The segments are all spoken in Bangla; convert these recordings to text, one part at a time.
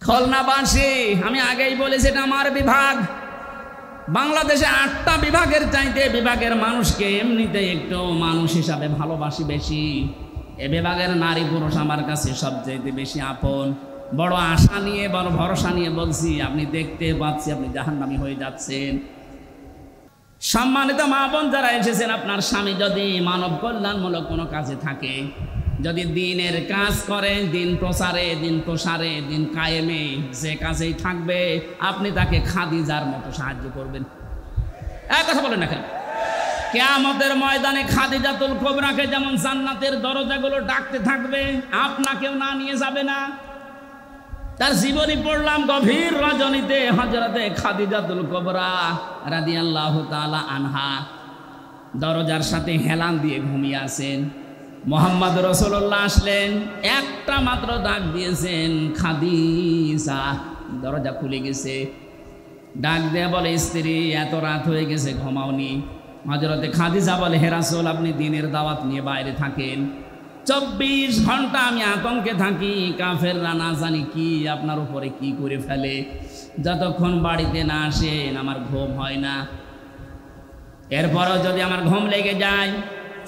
খুলনাবাসী, আমি আগেই বলেছি এটা আমার বিভাগ। বাংলাদেশে 8টা বিভাগের চাইতে বিভাগের মানুষকে এমনিতে একটু মানুষ হিসাবে ভালোবাসি বেশি। এ বিভাগের নারী পুরুষ আমার কাছে সবচেয়ে বেশি আপন। বড় আশা নিয়ে, বড় ভরসা নিয়ে বলছি, আপনি দেখতে পাচ্ছি আপনি জাহান্নামী হয়ে যাচ্ছেন। সম্মানিত মা বোন যারা এসেছেন, আপনার স্বামী যদি মানব কল্যাণমূলক কোনো কাজে থাকে, যদি দিনের কাজ করে, দিন প্রচারে, দিন প্রসারে, দিন কায়েমে, যে কাজেই থাকবে, আপনি তাকে খাদিজার মতো সাহায্য করবেন। এক কথা বলেন না কেন? কিয়ামতের ময়দানে খাদিজাতুল কুবরাকে যেমন জান্নাতের দরজাগুলো ডাকতে থাকবে, আপনাকেও না নিয়ে যাবে না। তার জীবনী পড়লাম গভীর রজনীতে হযরতে খাদিজাতুল কুবরা রাদিয়াল্লাহু তাআলা আনহা দরজার সাথে হেলান দিয়ে ঘুমিয়ে আছেন। মুহাম্মদ রাসূলুল্লাহ আসলেন, একটা মাত্র ডাক দিয়েছেন, খাদিজা। দরজা খুলে গেছে। ডাক দিয়ে বলে, স্ত্রী এত রাত হয়ে গেছে, ঘুমাওনি? হযরতে খাদিজা বলে, হে রাসূল, আপনি দিনের দাওয়াত নিয়ে বাইরে থাকেন, 24 ঘন্টা আমি আতঙ্কে থাকি, কাফেররা না জানি কি আপনার উপরে কি করে ফেলে। যতক্ষণ বাড়িতে না আসেন আমার ঘুম হয় না। এরপরও যদি আমার ঘুম লেগে যায়,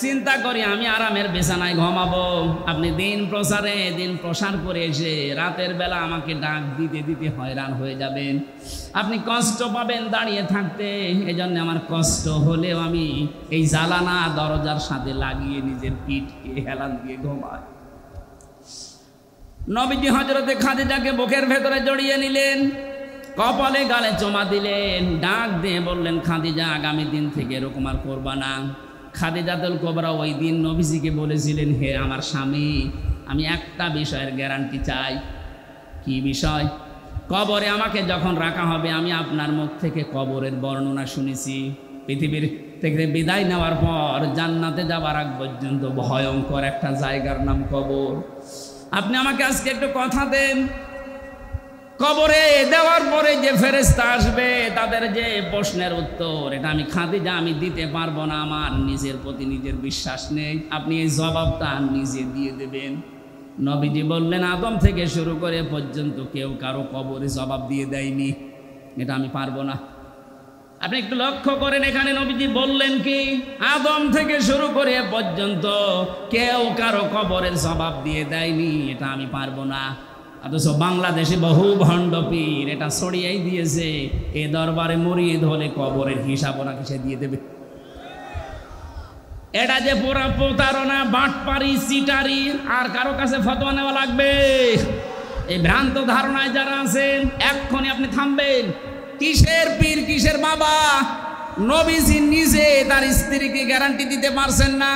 চিন্তা করি আমি আরামের বিছানায় ঘুমাবো। আপনি দিন প্রসারে, দিন প্রসার করে এসে রাতের বেলা আমাকে ডাক দিতে দিতে হয়রান হয়ে যাবেন, আপনি কষ্ট পাবেন দাঁড়িয়ে থাকতে। এজন্য আমার কষ্ট হলেও আমি এই জ্বালানা দরজার সাথে লাগিয়ে নিজের পিঠকে হেলান দিয়ে ঘুমাই। নবীজি হযরতে খাদিজাকে বুকের ভেতরে জড়িয়ে নিলেন, কপালে গালে চুমা দিলেন, ডাক দিয়ে বললেন, খাদিজা, আগামী দিন থেকে এরকম আর করবা না। খাদিজাতুল কুবরা ওই দিন নবীজিকে বলেছিলেন, হে আমার স্বামী, আমি একটা বিষয়ের গ্যারান্টি চাই। কি বিষয়? কবরে আমাকে যখন রাখা হবে, আমি আপনার মুখ থেকে কবরের বর্ণনা শুনেছি। পৃথিবীর থেকে বিদায় নেওয়ার পর জান্নাতে যাবার আগ পর্যন্ত ভয়ঙ্কর একটা জায়গার নাম কবর। আপনি আমাকে আজকে একটু কথা দেন, কবরে দেওয়ার পরে যে ফেরেশতা আসবে তাদের যে প্রশ্নের উত্তর, এটা আমি খাদিজা আমি দিতে পারবো না, আমার নিজের প্রতি নিজের বিশ্বাস নেই, আপনি এই জবাবটা নিজে দিয়ে দেবেন। নবীজি বললেন, আদম থেকে শুরু করে পর্যন্ত কেউ কারো কবরে জবাব দিয়ে দেয়নি, এটা আমি পারবো না। আপনি একটু লক্ষ্য করেন, এখানে নবীজি বললেন কি, আদম থেকে শুরু করে পর্যন্ত কেউ কারো কবরের জবাব দিয়ে দেয়নি, এটা আমি পারবো না। অথচ বাংলাদেশে বহু ভণ্ড পীর এটা ছড়িয়েই দিয়েছে, এ দরবারে মুরিদ হলে কবরের হিসাব ওনাকে সে দিয়ে দেবে। এটা যে পুরা প্রতারণা, বাটপারি, চিটারি, আর কারো কাছে ফতোয়া নেওয়া লাগবে? এই ভ্রান্ত ধারণায় যারা আছেন, এক্ষুনি আপনি থামবেন। কিসের পীর, কিসের বাবা? নবীজি নিজে তার স্ত্রীকে গ্যারান্টি দিতে পারছেন না।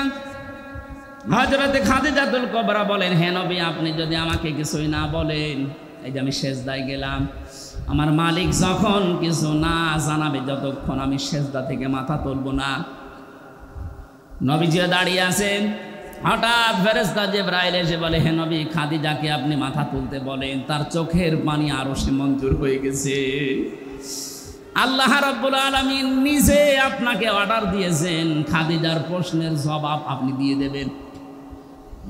হযরতে খাদিজাতুল কুবরা বলেন, হে নবী, আপনি যদি আমাকে কিছুই না বলেন, এই যে আমি সেজদায় গেলাম, আমার মালিক যখন কিছু না জানাবে, যতক্ষণ আমি সেজদা থেকে মাথা তুলব না। নবীজিও দাঁড়িয়ে আছেন, হঠাৎ ফেরেশতা জিবরাইল এসে বলে, হে নবী, খাদিজাকে আপনি মাথা তুলতে বলেন, তার চোখের পানি আরো সে মঞ্জুর হয়ে গেছে। আল্লাহ রাব্বুল আলামিন নিজে আপনাকে অর্ডার দিয়েছেন, খাদিজার প্রশ্নের জবাব আপনি দিয়ে দেবেন।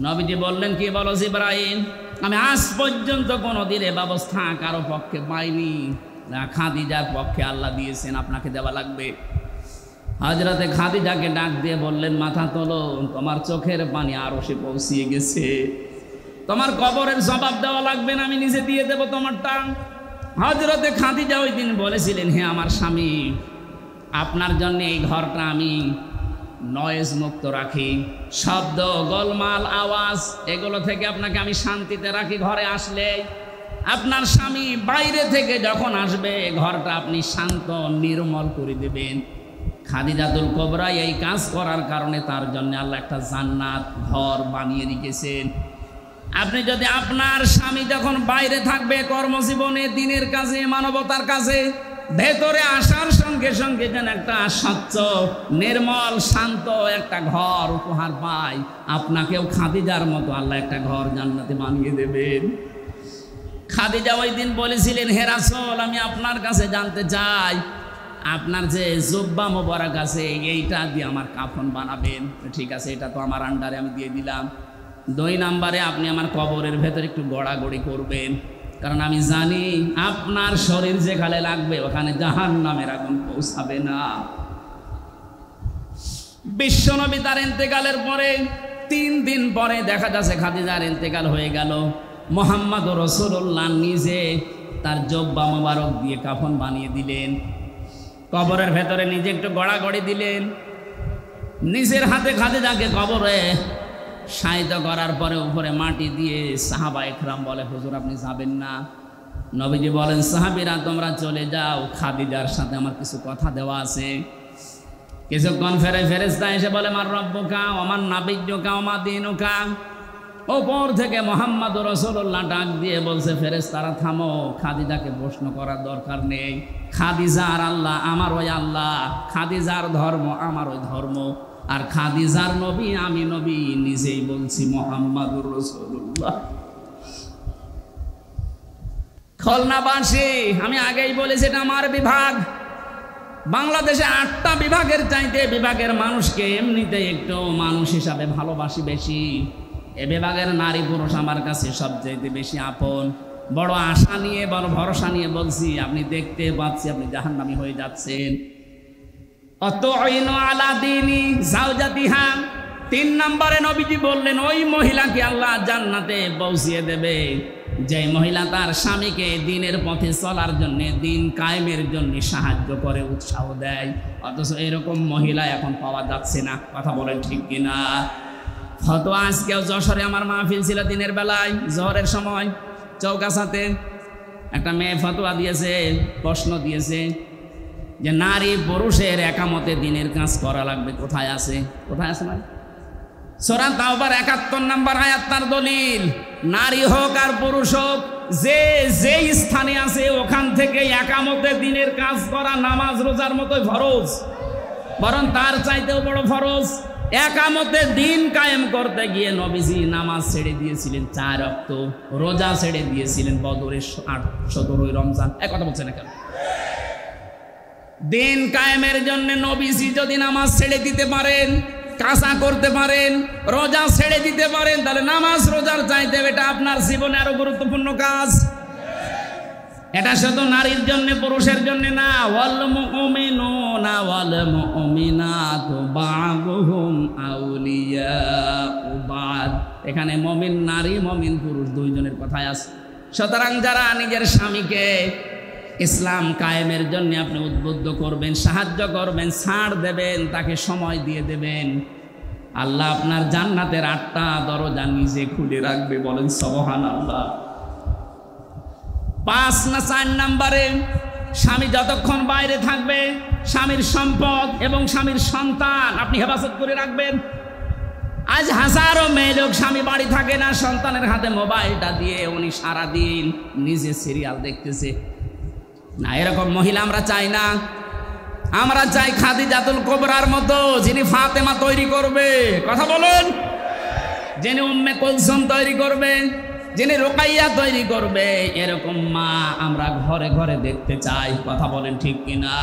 নবীজি বললেন, কি বলো জিবরাইল? আমি আজ পর্যন্ত কোনোদিন এ ব্যবস্থা কারো পক্ষে পাইনি, খাদিজার পক্ষে আল্লাহ দিয়েছেন, আপনাকে দেওয়া লাগবে। হযরতে খাদিজাকে ডাক দিয়ে বললেন, মাথা তোলো, তোমার চোখের পানি আরো সে পৌঁছিয়ে গেছে, তোমার কবরের জবাব দেওয়া লাগবে না, আমি নিজে দিয়ে দেব তোমারটা। হযরতে খাদিজা ওই দিন বলেছিলেন, হে আমার স্বামী, আপনার জন্য এই ঘরটা আমি নয়েজ মুক্ত রাখি, শব্দ, গোলমাল, আওয়াজ, এগুলো থেকে আপনাকে আমি শান্তিতে রাখি। ঘরে আসলে আপনার স্বামী বাইরে থেকে যখন আসবে, ঘরটা আপনি শান্ত নির্মল করে দেবেন। খাদিজাতুল কুবরা এই কাজ করার কারণে তার জন্য আল্লাহ একটা জান্নাত ঘর বানিয়ে রেখেছেন। আপনি যদি আপনার স্বামী যখন বাইরে থাকবে কর্মজীবনে, দিনের কাজে, মানবতার কাজে, ভেতরে আসার সঙ্গে সঙ্গে যেন একটা স্বচ্ছ, নির্মল, শান্ত একটা ঘর উপহার পায়, আপনাকেও খাদিজার মতো আল্লাহ একটা ঘর জান্নাতে বানিয়ে দেবেন। খাদিজা ওই দিন বলেছিলেন, হে রাসূল, আমি আপনার কাছে জানতে চাই, আপনার যে জুব্বা মোবারক আছে, এইটা দিয়ে আমার কাফন বানাবেন। ঠিক আছে, এটা তো আমার আন্ডারে, আমি দিয়ে দিলাম। 2 নম্বরে আপনি আমার কবরের ভেতরে একটু গড়াগড়ি করবেন, কারণ আমি জানি আপনার শরীর যেখানে লাগবে ওখানে জাহান্নামের আগুন পৌঁছাবে না। বিশ্বনবী তার ইন্তেকালের পরে 3 দিন পরে দেখা যাচ্ছে খাদিজার ইন্তেকাল হয়ে গেল। মুহাম্মদ রাসূলুল্লাহ নিজে তার জব্বা মোবারক দিয়ে কাফন বানিয়ে দিলেন, কবরের ভেতরে নিজে একটু গড়াগড়ি দিলেন, নিজের হাতে খাদিজাকে কবরে শায়িত করার পরে উপরে মাটি দিয়ে সাহাবা একরাম বলে, হুজুর আপনি যাবেন না? নবীজি বলেন, সাহাবীরা তোমরা চলে যাও, খাদিজার সাথে আমার কিছু কথা দেওয়া আছে। কিছুক্ষণ ফেরেশতা এসে বলে, মার রব্বুকা ওয়া মান নাবিয়্যুকা ওয়া মা দীনুকা। ওপর থেকে মুহাম্মদ রাসূলুল্লাহ ডাক দিয়ে বলছে, ফেরেশতারা থামো, খাদিজাকে প্রশ্ন করার দরকার নেই। খাদিজার আল্লাহ আমার ওই আল্লাহ, খাদিজার ধর্ম আমার ওই ধর্ম, আর খাদিজার নবী আমি নবী, নিজেই বলছি মুহাম্মদুর রাসূলুল্লাহ। খুলনাবাসী, আমি আগেই বলেছি এটা আমার বিভাগ। বাংলাদেশে 8টা বিভাগের চাইতে বিভাগের মানুষকে এমনিতে একটু মানুষ হিসাবে ভালোবাসি বেশি। এ বিভাগের নারী পুরুষ আমার কাছে সবচাইতে বেশি আপন। বড় আশা নিয়ে, বড় ভরসা নিয়ে বলছি, আপনি দেখতে পাচ্ছি আপনি জাহান্নামী হয়ে যাচ্ছেন। অতঈনু আলা দীনি যাওজাতিহা। 3 নম্বরে নবীজি বললেন, ওই মহিলাকে আল্লাহ জান্নাতে পৌঁছিয়ে দেবে যে মহিলা তার স্বামীকে দ্বীনের পথে চলার জন্য, দ্বীন কায়েমের জন্য সাহায্য করে, উৎসাহ দেয়। অথচ এরকম মহিলা এখন পাওয়া যাচ্ছে না। কথা বলেন ঠিক কিনা? ফতোয়া আজকেও যশোরে আমার মাহফিল ছিল দিনের বেলায়, জোহরের সময় চৌকাছাতে একটা মেয়ে ফতোয়া দিয়েছে, প্রশ্ন দিয়েছে যে নারী পুরুষের একামতে দিনের কাজ করা লাগবে। কোথায় আছে? কোথায় আছে? মানে সূরা তাওবার 71 নম্বর আয়াত তার দলিল। নারী হোক আর পুরুষ হোক, যে যেই স্থানে আছে ওখান থেকে একামতে দিনের কাজ করা নামাজ রোজার মতোই ফরজ, বরং তার চাইতেও বড় ফরজ। একামতে দিন কায়েম করতে গিয়ে নবীজি নামাজ ছেড়ে দিয়েছিলেন 4 ওয়াক্ত, রোজা ছেড়ে দিয়েছিলেন বদরের 17 রমজান। এক কথা বলছেন না কেন? দিন কায়েমের জন্য নবীজি যদি নামাজ ছেড়ে দিতে পারেন, কাজা করতে পারেন, রোজা ছেড়ে দিতে পারেন, তাহলে নামাজ রোজার চাইতে এটা আপনার জীবনে আরো গুরুত্বপূর্ণ কাজ। এটা শুধু নারীর জন্য, পুরুষের জন্য না। ওয়াল মুমিনুনা ওয়াল মুমিনাতু বা'দুহুম আউলিয়াউ বা'দ। এখানে মুমিন নারী, মুমিন পুরুষ দুইজনের কথাই আছে। সুতরাং যারা নিজের স্বামীকে ইসলাম কায়েমের জন্য আপনি উদ্বুদ্ধ করবেন, সাহায্য করবেন, ছাড় দেবেন, তাকে সময় দিয়ে দেবেন, আল্লাহ আপনার জান্নাতের 8টা দরজা নিজে খুলে রাখবে। বলেন সুবহানাল্লাহ। 5 না 4 নম্বরে, স্বামী যতক্ষণ বাইরে থাকবে স্বামীর সম্পদ এবং স্বামীর সন্তান আপনি হেফাজত করে রাখবেন। আজ হাজারো মেয়ে লোক স্বামী বাড়ি থাকে না, সন্তানের হাতে মোবাইলটা দিয়ে উনি সারাদিন নিজে সিরিয়াল দেখতেছে। না, এরকম মহিলা আমরা চাই না। আমরা চাই খাদিজাতুল কুবরার মতো, যিনি ফাতেমা তৈরি করবে। কথা বলুন। যিনি উম্মে কুলসুম তৈরি করবে, যিনি রুকাইয়া তৈরি করবে, এরকম মা আমরা ঘরে ঘরে দেখতে চাই। কথা বলেন ঠিক কিনা?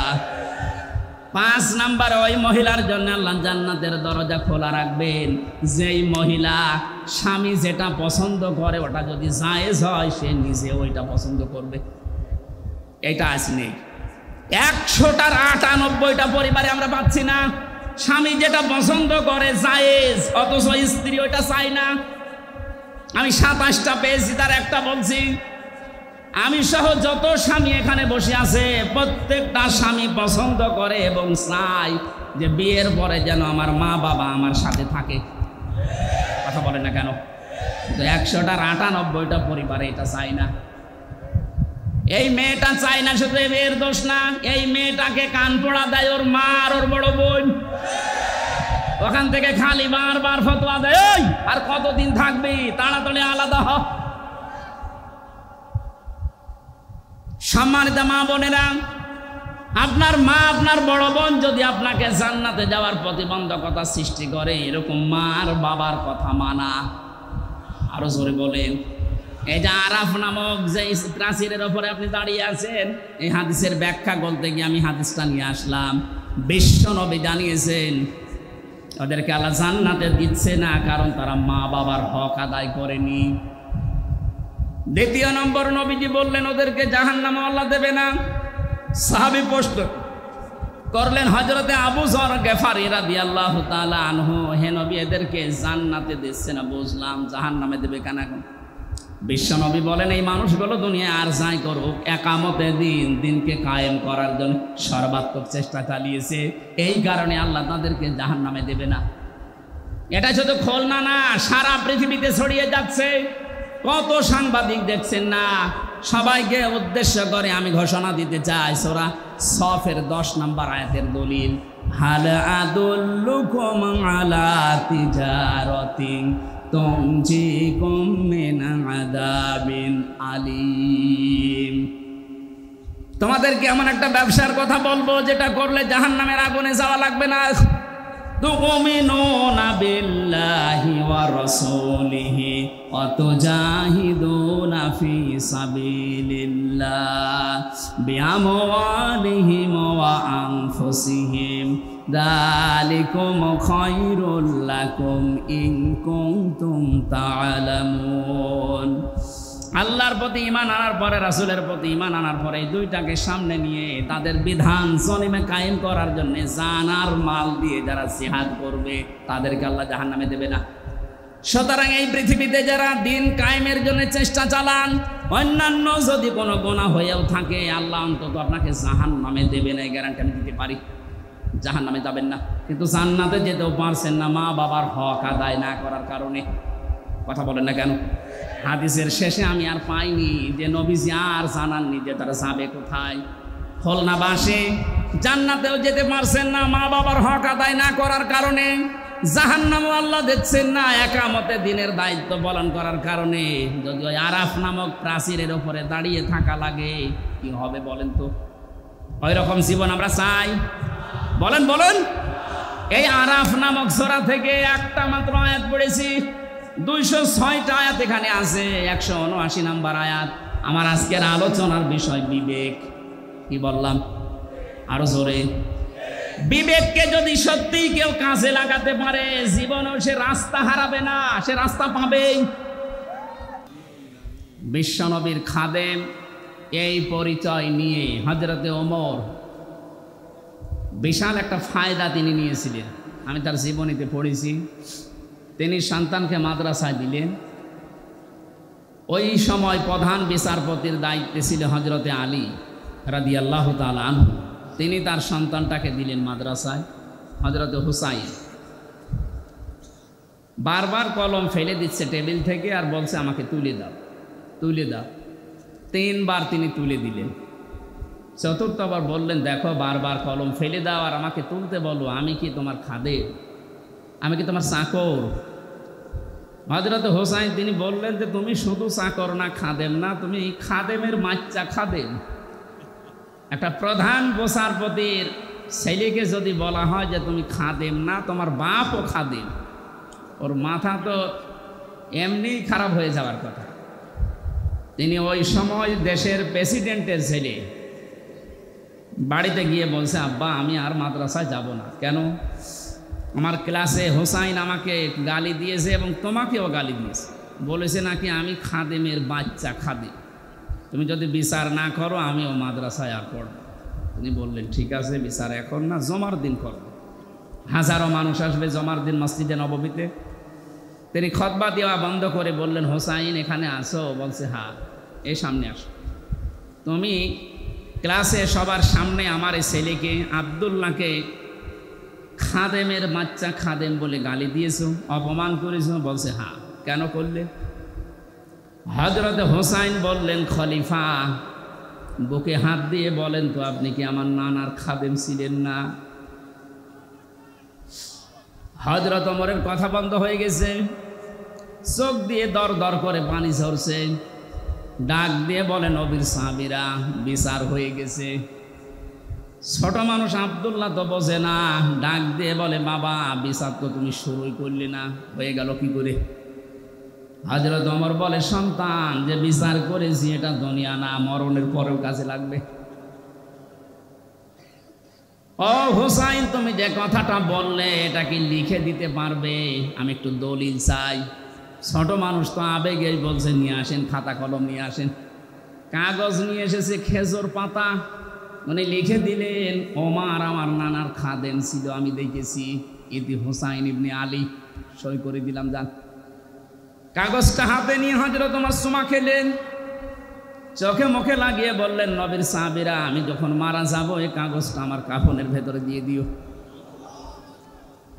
5 নাম্বার, ওই মহিলার জন্য আল্লাহ জান্নাতের দরজা খোলা রাখবেন যেই মহিলা স্বামী যেটা পছন্দ করে ওটা যদি জায়েজ হয় সে নিজে ওইটা পছন্দ করবে। এটা আজ নেই। 100টার 98টা পরিবারে আমরা পাচ্ছি না। স্বামী যেটা পছন্দ করে জায়েজ, অথচ স্ত্রী ওইটা চায় না। আমি 27টা পেয়েছি, তার একটা বলছি। আমি সহ যত স্বামী এখানে বসে আছে প্রত্যেকটা স্বামী পছন্দ করে এবং চায় যে বিয়ের পরে যেন আমার মা বাবা আমার সাথে থাকে। কথা বলে না কেন? 100টার 98টা পরিবারে এটা চায় না। এই মেয়েটা চায় না, শুধু এই মেয়ের দোষ না, এই মেয়েটাকে কান পোড়া দেয় ওর মা আর ওর বড় বোন। ওখান থেকে খালি বারবার ফতোয়া দেয়, ওই আর কতদিন থাকবি, তাড়াতাড়ি আলাদা হ। সম্মানিত মা বোনেরা, আপনার মা, আপনার বড় বোন যদি আপনাকে জান্নাতে যাওয়ার প্রতিবন্ধকতা সৃষ্টি করে, এরকম মা আর বাবার কথা মানা। আরো জোরে বলেন। এই যে আরাফ নামক যে প্রাচীরের ওপরে আপনি দাঁড়িয়ে আছেন, এই হাদিসের ব্যাখ্যা বলতে গিয়ে আমি হাদিসটা নিয়ে আসলাম। বিশ্ব নবী জানিয়েছেন ওদেরকে আল্লাহ জান্নাতে দিচ্ছে না কারণ তারা মা বাবার হক আদায় করেনি। দ্বিতীয় নম্বর নবীজি বললেন ওদেরকে জাহান্নামে আল্লাহ দেবে না। সাহাবী প্রশ্ন করলেন হযরতে আবু যর গিফারী রাদিয়াল্লাহু তাআলা আনহু, হে নবী এদেরকে জান্নাতে দিচ্ছে না বুঝলাম, জাহান্নামে দেবে কেন? এখন বিশ্ব নবী বলেন এই মানুষগুলো দুনিয়ায় আর যাই করুক একামতে দিনকে কায়েম করার জন্য সর্বাত্মক চেষ্টা চালিয়েছে, এই কারণে আল্লাহ তাদেরকে জাহান্নামে দেবে না। এটা শুধু খুলনা না, সারা পৃথিবীতে ছড়িয়ে যাচ্ছে। কত সাংবাদিক দেখছেন না, সবাইকে উদ্দেশ্য করে আমি ঘোষণা দিতে চাই সূরা সফের 10 নম্বর আয়াতের দলিল, হাল আদুল্লুকুম আলা তিজারাতিন তুনজিকুম মিন আযাবিন আলীম। তোমাদেরকে এমন একটা ব্যবসার কথা বলবো যেটা করলে জাহান্নামের আগুনে যাওয়া লাগবে না। তুমিনুনা বিল্লাহি ওয়া রাসূলিহি ওয়া তুজাহিদুনা ফি সাবিলিল্লাহ বিআমওয়ালিহিম ওয়া আনফুসিহিম যালিকুম খায়রুল লাকুম ইন কুনতুম তা'লামুন। আল্লাহর প্রতি ঈমান আনার পরে, রাসূলের প্রতি ঈমান আনার পরে এই দুইটাকে সামনে নিয়ে তাদের বিধান সলিমে কায়েম করার জন্য জান আর মাল দিয়ে যারা জিহাদ করবে তাদেরকে আল্লাহ জাহান্নামে দেবে না। সুতরাং এই পৃথিবীতে যারা দিন কায়েমের জন্য চেষ্টা চালান, অন্যান্য যদি কোনো গুনাহ হয়েও থাকে আল্লাহ অন্তত আপনাকে জাহান্নামে দেবে না, এই গ্যারান্টি আমি দিতে পারি। জাহান্নামে যাবেন না, কিন্তু জান্নাতে যেতেও পারছেন না মা বাবার হক আদায় না করার কারণে। কথা বলেন না কেন? হাদিসের শেষে আমি আর পাইনি যে নবীজি আর জানাননি যে তারা যাবে কোথায়। খুলনাবাসী জান্নাতেও যেতে পারছেন না মা বাবার হক আদায় না করার কারণে, জাহান্নামও আল্লাহ দেখছেন না একামতে দিনের দায়িত্ব পালন করার কারণে। যদি ওই আরাফ নামক প্রাচীরের ওপরে দাঁড়িয়ে থাকা লাগে কি হবে বলেন তো? ওই রকম জীবন আমরা চাই? বলেন বলেন। এই আরাফ নামক সূরা থেকে একটা মাত্র আয়াত পড়েছি, 206টা আয়াত এখানে আছে, 179 নম্বর আয়াত। আমার আজকের আলোচনার বিষয় বিবেক। কি বললাম? আরো জোরে। বিবেককে যদি সত্যি কেউ কাজে লাগাতে পারে জীবনেও সে রাস্তা হারাবে না, সে রাস্তা পাবেই। বিশ্বনবীর খাদেম এই পরিচয় নিয়ে হযরতে ওমর বিশাল একটা ফায়দা তিনি নিয়েছিলেন। আমি তার জীবনীতে পড়েছি। তিনি সন্তানকে মাদ্রাসায় দিলেন। ওই সময় প্রধান বিচারপতির দায়িত্বে ছিল হযরতে আলী রাদিয়াল্লাহু তাআলা আনহু। তিনি তার সন্তানটাকে দিলেন মাদ্রাসায়, হযরতে হুসাইন। বারবার কলম ফেলে দিচ্ছে টেবিল থেকে আর বলছে আমাকে তুলে দাও, তুলে দাও। 3 বার তিনি তুলে দিলেন। চতুর্থবার বললেন দেখো বারবার কলম ফেলে দাও আর আমাকে তুলতে বলো, আমি কি তোমার খাদেম? আমি কি তোমার চাকর? হযরতে হুসাইন তিনি বললেন যে তুমি শুধু চাকর না, খাদেম না, তুমি খাদেমের বাচ্চা খাদেম। একটা প্রধান বিচারপতির ছেলেকে যদি বলা হয় যে তুমি খাদেম না, তোমার বাপও খাদেম, ওর মাথা তো এমনি খারাপ হয়ে যাওয়ার কথা। তিনি ওই সময় দেশের প্রেসিডেন্টের ছেলে, বাড়িতে গিয়ে বলছে আব্বা আমি আর মাদ্রাসায় যাব না। কেন? আমার ক্লাসে হোসাইন আমাকে গালি দিয়েছে এবং তোমাকেও গালি দিয়েছে, বলেছে নাকি আমি খাদেমের বাচ্চা খাদেম, তুমি যদি বিচার না করো আমিও মাদ্রাসায় আর পড়ব। তিনি বললেন ঠিক আছে, বিচার এখন না, জমার দিন করব। হাজারো মানুষ আসবে জমার দিন মসজিদে নববীতে। তিনি খুতবা দেওয়া বন্ধ করে বললেন হোসাইন এখানে আসো? বলছে হ্যাঁ, এই সামনে আসো। তুমি ক্লাসে সবার সামনে আমার এই ছেলেকে আব্দুল্লাহকে খাদেমের বাচ্চা খাদেম বলে গালি দিয়েছো, অপমান করেছো? বলছে হ্যাঁ। কেন করলে? হযরত হোসাইন বললেন খলিফা বুকে হাত দিয়ে বলেন তো আপনি কি আমার নানার খাদেম ছিলেন না? হযরত ওমরের কথা বন্ধ হয়ে গেছে, চোখ দিয়ে দর দর করে পানি ঝরছে। ডাক দিয়ে বলেন নবীর সাহাবীরা বিচার হয়ে গেছে। ছোট মানুষ আব্দুল্লাহ তো বোঝে না, ডাক দিয়ে বলে বাবা বিচার তো তুমি শুরুই করলে না, হয়ে গেল কি করে? হযরত ওমর বলে সন্তান যে বিচার করেছি এটা দুনিয়া না, মরণের পরেও কাজে লাগবে। ও হুসাইন তুমি যে কথাটা বললে এটা কি লিখে দিতে পারবে? আমি একটু দলিল চাই। ছোট মানুষ তো আবেগেই বলছে নিয়ে আসেন, খাতা কলম নিয়ে আসেন। কাগজ নিয়ে এসেছে, খেজুর পাতা, উনি লিখে দিলেন ওমর আমার নানার খাদেম ছিল, আমি দেখেছি, ইতি হুসাইন ইবনে আলী, সই করে দিলাম যান। কাগজটা হাতে নিয়ে হযরত মাসুমা খেলেন, চোখে মুখে লাগিয়ে বললেন নবীর সাহাবীরা আমি যখন মারা যাব এই কাগজটা আমার কাফনের ভেতরে দিয়ে দিও।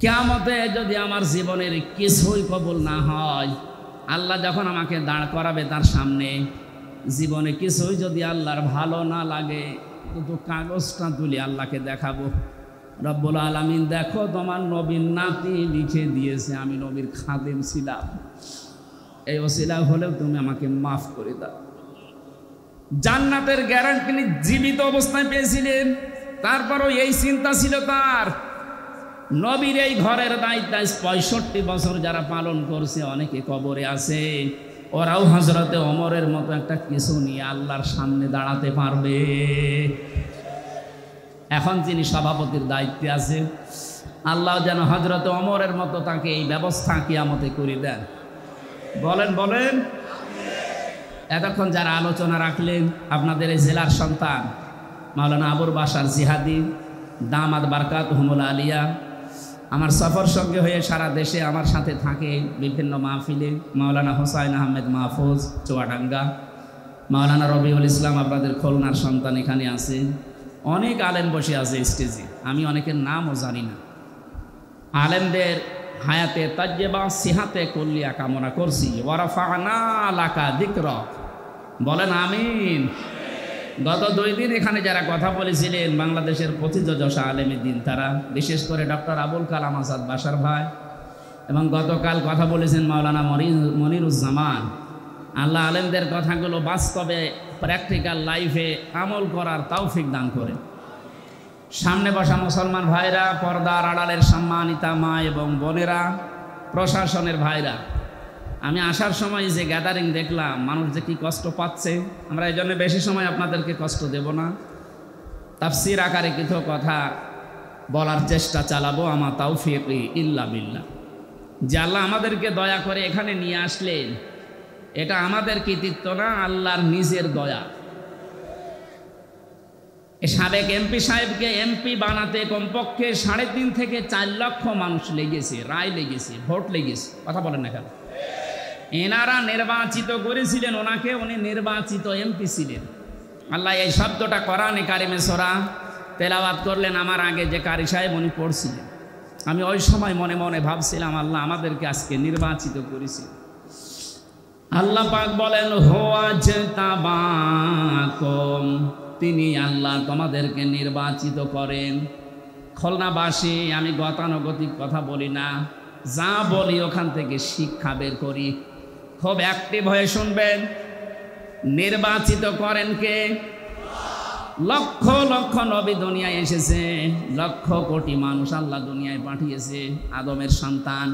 কিয়ামতে যদি আমার জীবনের কিছুই কবুল না হয়, আল্লাহ যখন আমাকে দাঁড় করাবে তার সামনে, জীবনে কিছুই যদি আল্লাহর ভালো না লাগে, তো কাগজটা তুলে আল্লাহকে দেখাবো, রব্বুল আলামিন দেখো তোমার নবীর নাতি লিখে দিয়েছে আমি নবীর খাদেম ছিলাম, এই ওসিলা হলেও তুমি আমাকে মাফ করে দাও। জান্নাতের গ্যারান্টি জীবিত অবস্থায় পেয়েছিলেন, তারপরও এই চিন্তা ছিল তার। নবীর এই ঘরের দায়িত্ব 65 বছর যারা পালন করছে, অনেকে কবরে আছে, ওরাও হযরতে ওমরের মতো একটা কিছু নিয়ে আল্লাহর সামনে দাঁড়াতে পারবে। এখন যিনি সভাপতির দায়িত্বে আছেন, আল্লাহ যেন হযরতে ওমরের মতো তাকে এই ব্যবস্থা কিয়ামতে করে দেন। বলেন বলেন। এতক্ষণ যারা আলোচনা রাখলেন, আপনাদের এই জেলার সন্তান মাওলানা আবুল বাশার জিহাদি দামাত বারকাতুহুমুল আলিয়া, আমার সফর সঙ্গে হয়ে সারা দেশে আমার সাথে থাকে বিভিন্ন মাহফিলে, মাওলানা হোসাইন আহমেদ মাহফুজ চুয়াডাঙ্গা, মাওলানা রবিউল ইসলাম আপনাদের খুলনার সন্তান এখানে আছে, অনেক আলেম বসে আছে স্টেজে, আমি অনেকের নামও জানি না। আলেমদের হায়াতে তাজ্জেবা সিহাতে কল্লিয়া কামনা করছি। ওয়ারাফানা লাকা যিকরাক, বলেন আমিন। গত 2 দিন এখানে যারা কথা বলেছিলেন বাংলাদেশের প্রথিতযশা আলেমে দিন, তারা বিশেষ করে ডক্টর আবুল কালাম আজাদ বাশার ভাই, এবং গতকাল কথা বলেছেন মাওলানা মনিরুজ্জামান। আল্লাহ আলেমদের কথাগুলো বাস্তবে প্র্যাকটিক্যাল লাইফে আমল করার তৌফিক দান করে। সামনে বসা মুসলমান ভাইরা, পর্দার আড়ালের সম্মানিতা মা এবং বোনেরা, প্রশাসনের ভাইরা, আমি আসার সময় যে গ্যাদারিং দেখলাম, মানুষ যে কি কষ্ট পাচ্ছে, আমরা এই জন্য বেশি সময় আপনাদেরকে কষ্ট দেব না, তাফসীর আকারে কিছু কথা বলার চেষ্টা চালাবো। আমা তাওফীক ইল্লা বিল্লাহ। যে আল্লাহ আমাদেরকে দয়া করে এখানে নিয়ে আসলেন, এটা আমাদের কৃতিত্ব না, আল্লাহর নিজের দয়া। সাবেক এমপি সাহেবকে এমপি বানাতে কমপক্ষে 3.5 থেকে 4 লক্ষ মানুষ লেগেছে, রায় লেগেছে, ভোট লেগেছে, কথা বলেন না কেন? এনারা নির্বাচিত করেছিলেন ওনাকে, উনি নির্বাচিত এমপি ছিলেন। আল্লাহ এই শব্দটা কোরআনে কারিমে সূরা তেলাওয়াত করলেন, আমার আগে যে কারি সাহেব উনি পড়ছিলেন। আমি ওই সময় মনে মনে ভাবছিলাম আল্লাহ আমাদেরকে আজকে নির্বাচিত করেছে। আল্লাহ পাক বলেন হুয়াজতাবাকুম, তিনি আল্লাহ তোমাদেরকে নির্বাচিত করেন। খুলনাবাসী, আমি গতানুগতিক কথা বলি না, যা বলি ওখান থেকে শিক্ষা বের করি, খুব অ্যাক্টিভ হয়ে শুনবেন। নির্বাচিত করেন কে? লক্ষ লক্ষ নবী দুনিয়ায় এসেছে, লক্ষ কোটি মানুষ আল্লাহ দুনিয়ায় পাঠিয়েছে, আদমের সন্তান,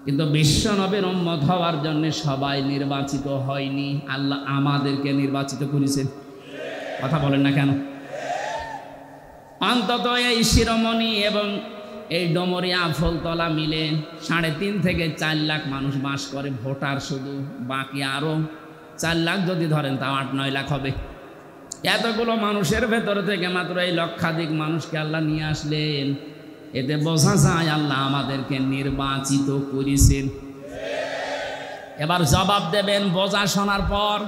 কিন্তু বিশ্ব নবীর উম্মত হওয়ার জন্য সবাই নির্বাচিত হয়নি। আল্লাহ আমাদেরকে নির্বাচিত করেছেন, কথা বলেন না কেন? অন্তত এই শিরোমণি এবং এই ডমরিয়া ফুলতলা মিলে 3.5 থেকে 4 লাখ মানুষ বাস করে, ভোটার শুধু, বাকি আরও 4 লাখ যদি ধরেন তাও 8-9 লাখ হবে। এতগুলো মানুষের ভেতর থেকে মাত্র এই লক্ষাধিক মানুষকে আল্লাহ নিয়ে আসলেন, এতে বোঝা যায় আল্লাহ আমাদেরকে নির্বাচিত করেছেন। এবার জবাব দেবেন বোঝা শোনার পর।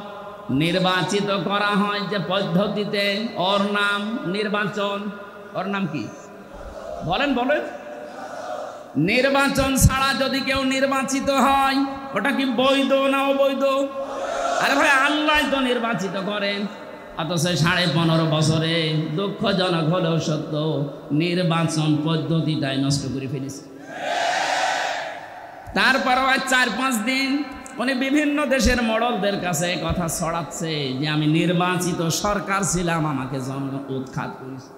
নির্বাচিত করা হয় যে পদ্ধতিতে, ওর নাম নির্বাচন। ওর নাম কি বলেন বলেন? নির্বাচন ছাড়া যদি কেউ নির্বাচিত হয় ওটা কি বৈধ না অবৈধ? আরে ভাই, আল্লাহ তো নির্বাচিত করেন। অথচ 15.5 বছরে দুঃখজনক হলেও সত্য, নির্বাচন পদ্ধতিটাই নষ্ট করে ফেলেছে। তারপরও 4-5 দিন উনি বিভিন্ন দেশের মডলদের কাছে কথা ছড়াচ্ছে যে আমি নির্বাচিত সরকার ছিলাম, আমাকে জনগণ উৎখাত করেছে।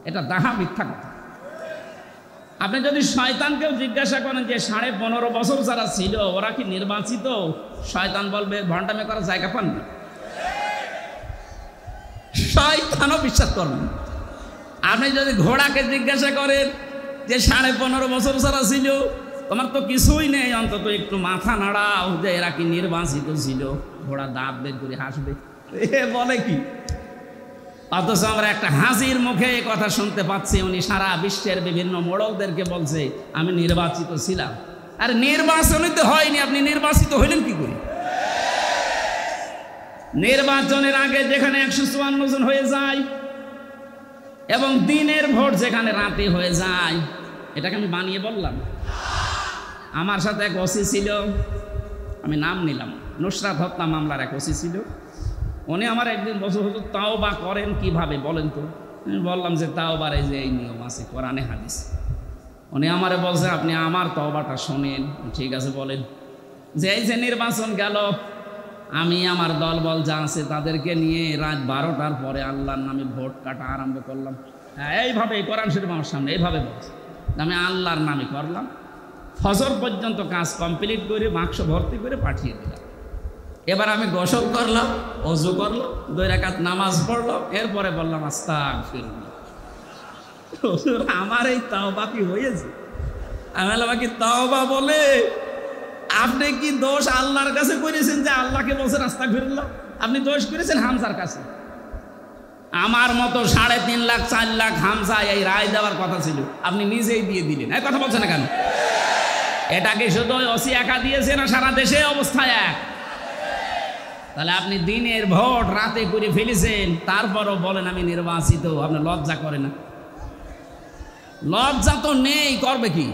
এটা দাহা মিথ্যা কথা। আপনি যদি শয়তানকেও জিজ্ঞাসা করেন যে 15.5 বছর যারা ছিল ওরা কি নির্বাচিত, শয়তান বলবে ভণ্ডামি করার জায়গা পান না। শয়তানও বিশ্বাস করবেন। আপনি যদি ঘোড়াকে জিজ্ঞাসা করেন যে 15.5 বছর যারা ছিল তোমার তো কিছুই নেই, অন্তত একটু মাথা নাড়াও যে এরা কি নির্বাচিত ছিল। ঘোড়া দাঁত বের করে হাসবে, এ বলে কি? অথচ আমরা একটা হাসির মুখে এই কথা শুনতে পাচ্ছি, উনি সারা বিশ্বের বিভিন্ন মোড়লদেরকে বলছে আমি নির্বাচিত ছিলাম। আর নির্বাচনই তো হয়নি, আপনি নির্বাচিত হইলেন কি করে? নির্বাচনের আগে যেখানে 154 জন হয়ে যায় এবং দিনের ভোট যেখানে রাতে হয়ে যায়, এটাকে আমি বানিয়ে বললাম? আমার সাথে এক ওসি ছিল, আমি নাম নিলাম, নুসরাত হত্যা মামলার এক ওসি ছিল। উনি আমার একদিন বলছে হুজুর তাওবা করেন কিভাবে বলেন তো? আমি বললাম যে তাওবার এই যে এই নিয়ম আছে কোরআনে হাদিস। উনি আমারে বলছে আপনি আমার তওবাটা শোনেন। ঠিক আছে বলেন। যে এই যে নির্বাচন গেল, আমি আমার দল বল যা আছে তাদেরকে নিয়ে রাত 12টার পরে আল্লাহর নামে ভোট কাটা আরম্ভ করলাম। এইভাবে কোরআন শরীফ আমার সামনে এইভাবে বলছে, আমি আল্লাহর নামে করলাম। ফজর পর্যন্ত কাজ কমপ্লিট করে বাক্স ভর্তি করে পাঠিয়ে দিলাম। এবার আমি গোসল করলাম, ওযু করলাম, 2 রাকাত নামাজ পড়লাম, এরপরে বললাম আস্তাগফিরুল্লাহ। আমার এই তাওবা কি হয়েছে? আমি বললাম কি তাওবা বলে আপনি কি দোষ আল্লাহর কাছে করেছেন যে আল্লাহকে বলছেন আস্তাগফিরুল্লাহ? আপনি দোষ করেছেন হামজার কাছে। আমার মতো 3.5 লাখ 4 লাখ হামজা এই রায় দেওয়ার কথা ছিল, আপনি নিজেই দিয়ে দিলেন। এই কথা বলছেন না কেন? এটাকে শুধু ওসি একা দিয়েছে না সারা দেশে অবস্থা এক? তাহলে আপনি দিনের ভোট রাতে করে ফেলেছেন, তারপরও বলেন আমি নির্বাচিত। আপনার লজ্জা করে না? লজ্জা তো নেই, করবে কি?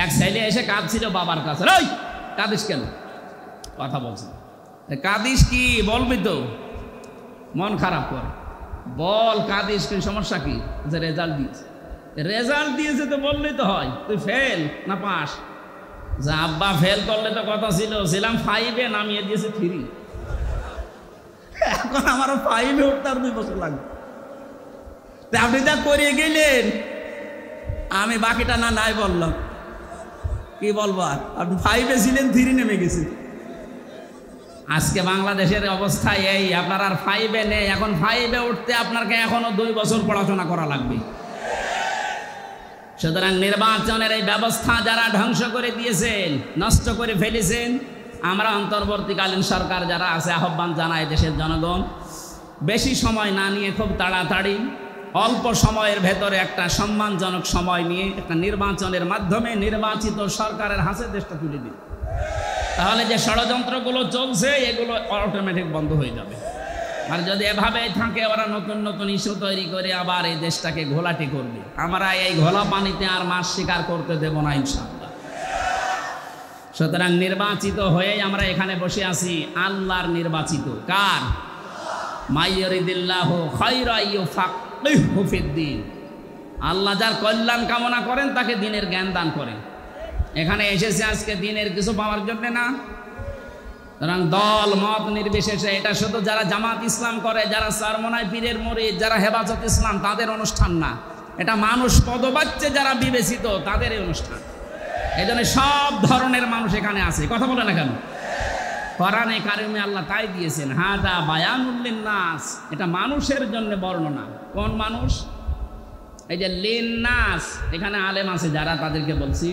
এক ছেলে এসে কাঁদছিল বাবার কাছে। ওই কাঁদিস কেন? কথা বলছে, কাঁদিস কি বলবি তো, মন খারাপ করে বল কাঁদিস কি, সমস্যা কি? যে রেজাল্ট দিয়েছে। রেজাল্ট দিয়েছে তো বললেই তো হয়, তুই ফেল না পাস? যে আব্বা ফেল করলে তো কথা ছিল, ছিলাম 5-এ, নামিয়ে দিয়েছে 3। এখন আমারও 5-এ উঠতে আর 2 বছর লাগবে। আপনি যা করিয়ে গেলেন, আমি বাকিটা না নাই বললাম, কি বলবো আর? আপনি 5-এ ছিলেন, 3 নেমে গেছে। আজকে বাংলাদেশের অবস্থা এই, আপনার আর 5-এ নেই। এখন 5-এ উঠতে আপনাকে এখনো 2 বছর পড়াশোনা করা লাগবে। সুতরাং নির্বাচনের এই ব্যবস্থা যারা ধ্বংস করে দিয়েছেন, নষ্ট করে ফেলেছেন, আমরা অন্তর্বর্তীকালীন সরকার যারা আছে আহ্বান জানাই দেশের জনগণ, বেশি সময় না নিয়ে খুব তাড়াতাড়ি অল্প সময়ের ভেতরে একটা সম্মানজনক সময় নিয়ে একটা নির্বাচনের মাধ্যমে নির্বাচিত সরকারের হাতে দেশটা তুলে দিন। তাহলে যে ষড়যন্ত্রগুলো চলছে এগুলো অটোমেটিক বন্ধ হয়ে যাবে। আর যদি এভাবে থাকে, ওরা নতুন নতুন ইস্যু তৈরি করে আবার এই দেশটাকে ঘোলাটে করবে। আমরা এই ঘোলা পানিতে আর মাছ শিকার করতে দেব না ইনশাআল্লাহ। সুতরাং নির্বাচিত হয়েই আমরা এখানে বসে আছি, আল্লাহর নির্বাচিত। কার? মাইয়ুরিদিল্লাহু খায়রা ইউফাক্কিহু ফিদ্দীন। আল্লাহ যার কল্যাণ কামনা করেন তাকে দ্বীনের জ্ঞান দান করেন। এখানে এসেছে আজকে দ্বীনের কিছু পাওয়ার জন্য না। সুতরাং দল মত নির্বিশেষে, এটা শুধু যারা জামাত ইসলাম করে, যারা চরমনাই পীরের মুরিদ, যারা হেফাজত ইসলাম তাদের অনুষ্ঠান না। এটা মানুষ পদবাচ্যে যারা বিবেচিত তাদের এই অনুষ্ঠান। এই জন্য সব ধরনের মানুষ এখানে আছে। কথা বলে না কেন? কোরআনে কারিমে আল্লাহ তাই দিয়েছেন, হাদা বায়ানুল লিন্নাস, এটা মানুষের জন্য বর্ণনা। কোন মানুষ? এই যে লিন্নাস, এখানে আলেম আছে যারা, তাদেরকে বলছি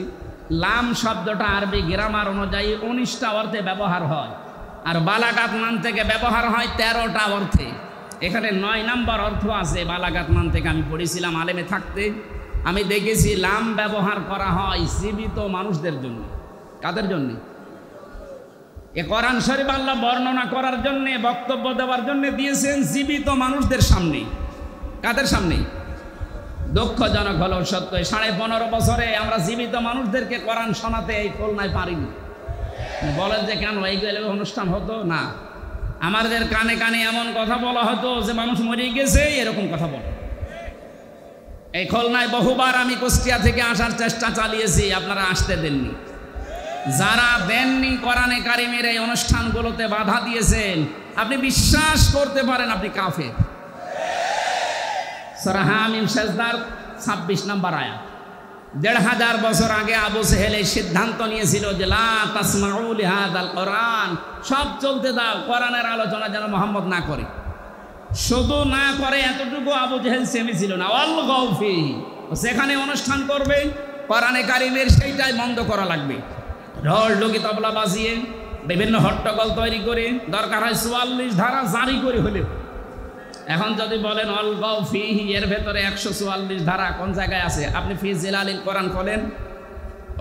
লাম শব্দটা আরবি গ্রামার অনুযায়ী 19টা অর্থে ব্যবহার হয়, আর বালাগাত মান থেকে ব্যবহার হয় 13টা অর্থে। এখানে 9 নম্বর অর্থ আছে বালাগাত মান থেকে। আমি পড়েছিলাম আলেমে থাকতে, আমি দেখেছি লাম ব্যবহার করা হয় জীবিত মানুষদের জন্য। কাদের জন্য? এ কোরআন শরীফ আল্লাহ বর্ণনা করার জন্যে, বক্তব্য দেওয়ার জন্য দিয়েছেন জীবিত মানুষদের সামনে। কাদের সামনে? দুঃখজনক হলো সত্য, 15.5 বছরে আমরা জীবিত মানুষদেরকে কোরআন শোনাতে এই খুলনায় পারিনি। বলেন যে কেন এইগুলো অনুষ্ঠান হতো না? আমাদের কানে কানে এমন কথা বলা হতো যে মানুষ মরে গেছে, এরকম কথা বলে। এই খুলনায় বহুবার আমি কুষ্টিয়া থেকে আসার চেষ্টা চালিয়েছি, আপনারা আসতে দেননি। যারা দেননি, কোরআনে কারিমের এই অনুষ্ঠানগুলোতে বাধা দিয়েছেন, আপনি বিশ্বাস করতে পারেন আপনি কাফের। সূরা হামিম সেজদার 26 নম্বর আয়াত। 1500 বছর আগে আবু সেহেল এই সিদ্ধান্ত নিয়েছিল যে লা তাসমাউ লিহাদাল কোরআন, সব চলতে দাও, কোরআনের আলোচনা যেন মুহাম্মদ না করে। শুধু না করে এতটুকু আবু জেহেল সেমি ছিল না, অল গৌফি, সেখানে অনুষ্ঠান করবে, কোরআনে কারিমের সেইটাই বন্ধ করা লাগবে। ঢোল ঢুকি তবলা বাজিয়ে বিভিন্ন হট্টগোল তৈরি করে দরকার হয় 44 ধারা জারি করে হলে। এখন যদি বলেন অলগাও ফিহি, এর ভেতরে 144 ধারা কোন জায়গায় আছে? আপনি ফি জিলালিল কোরআন খোলেন,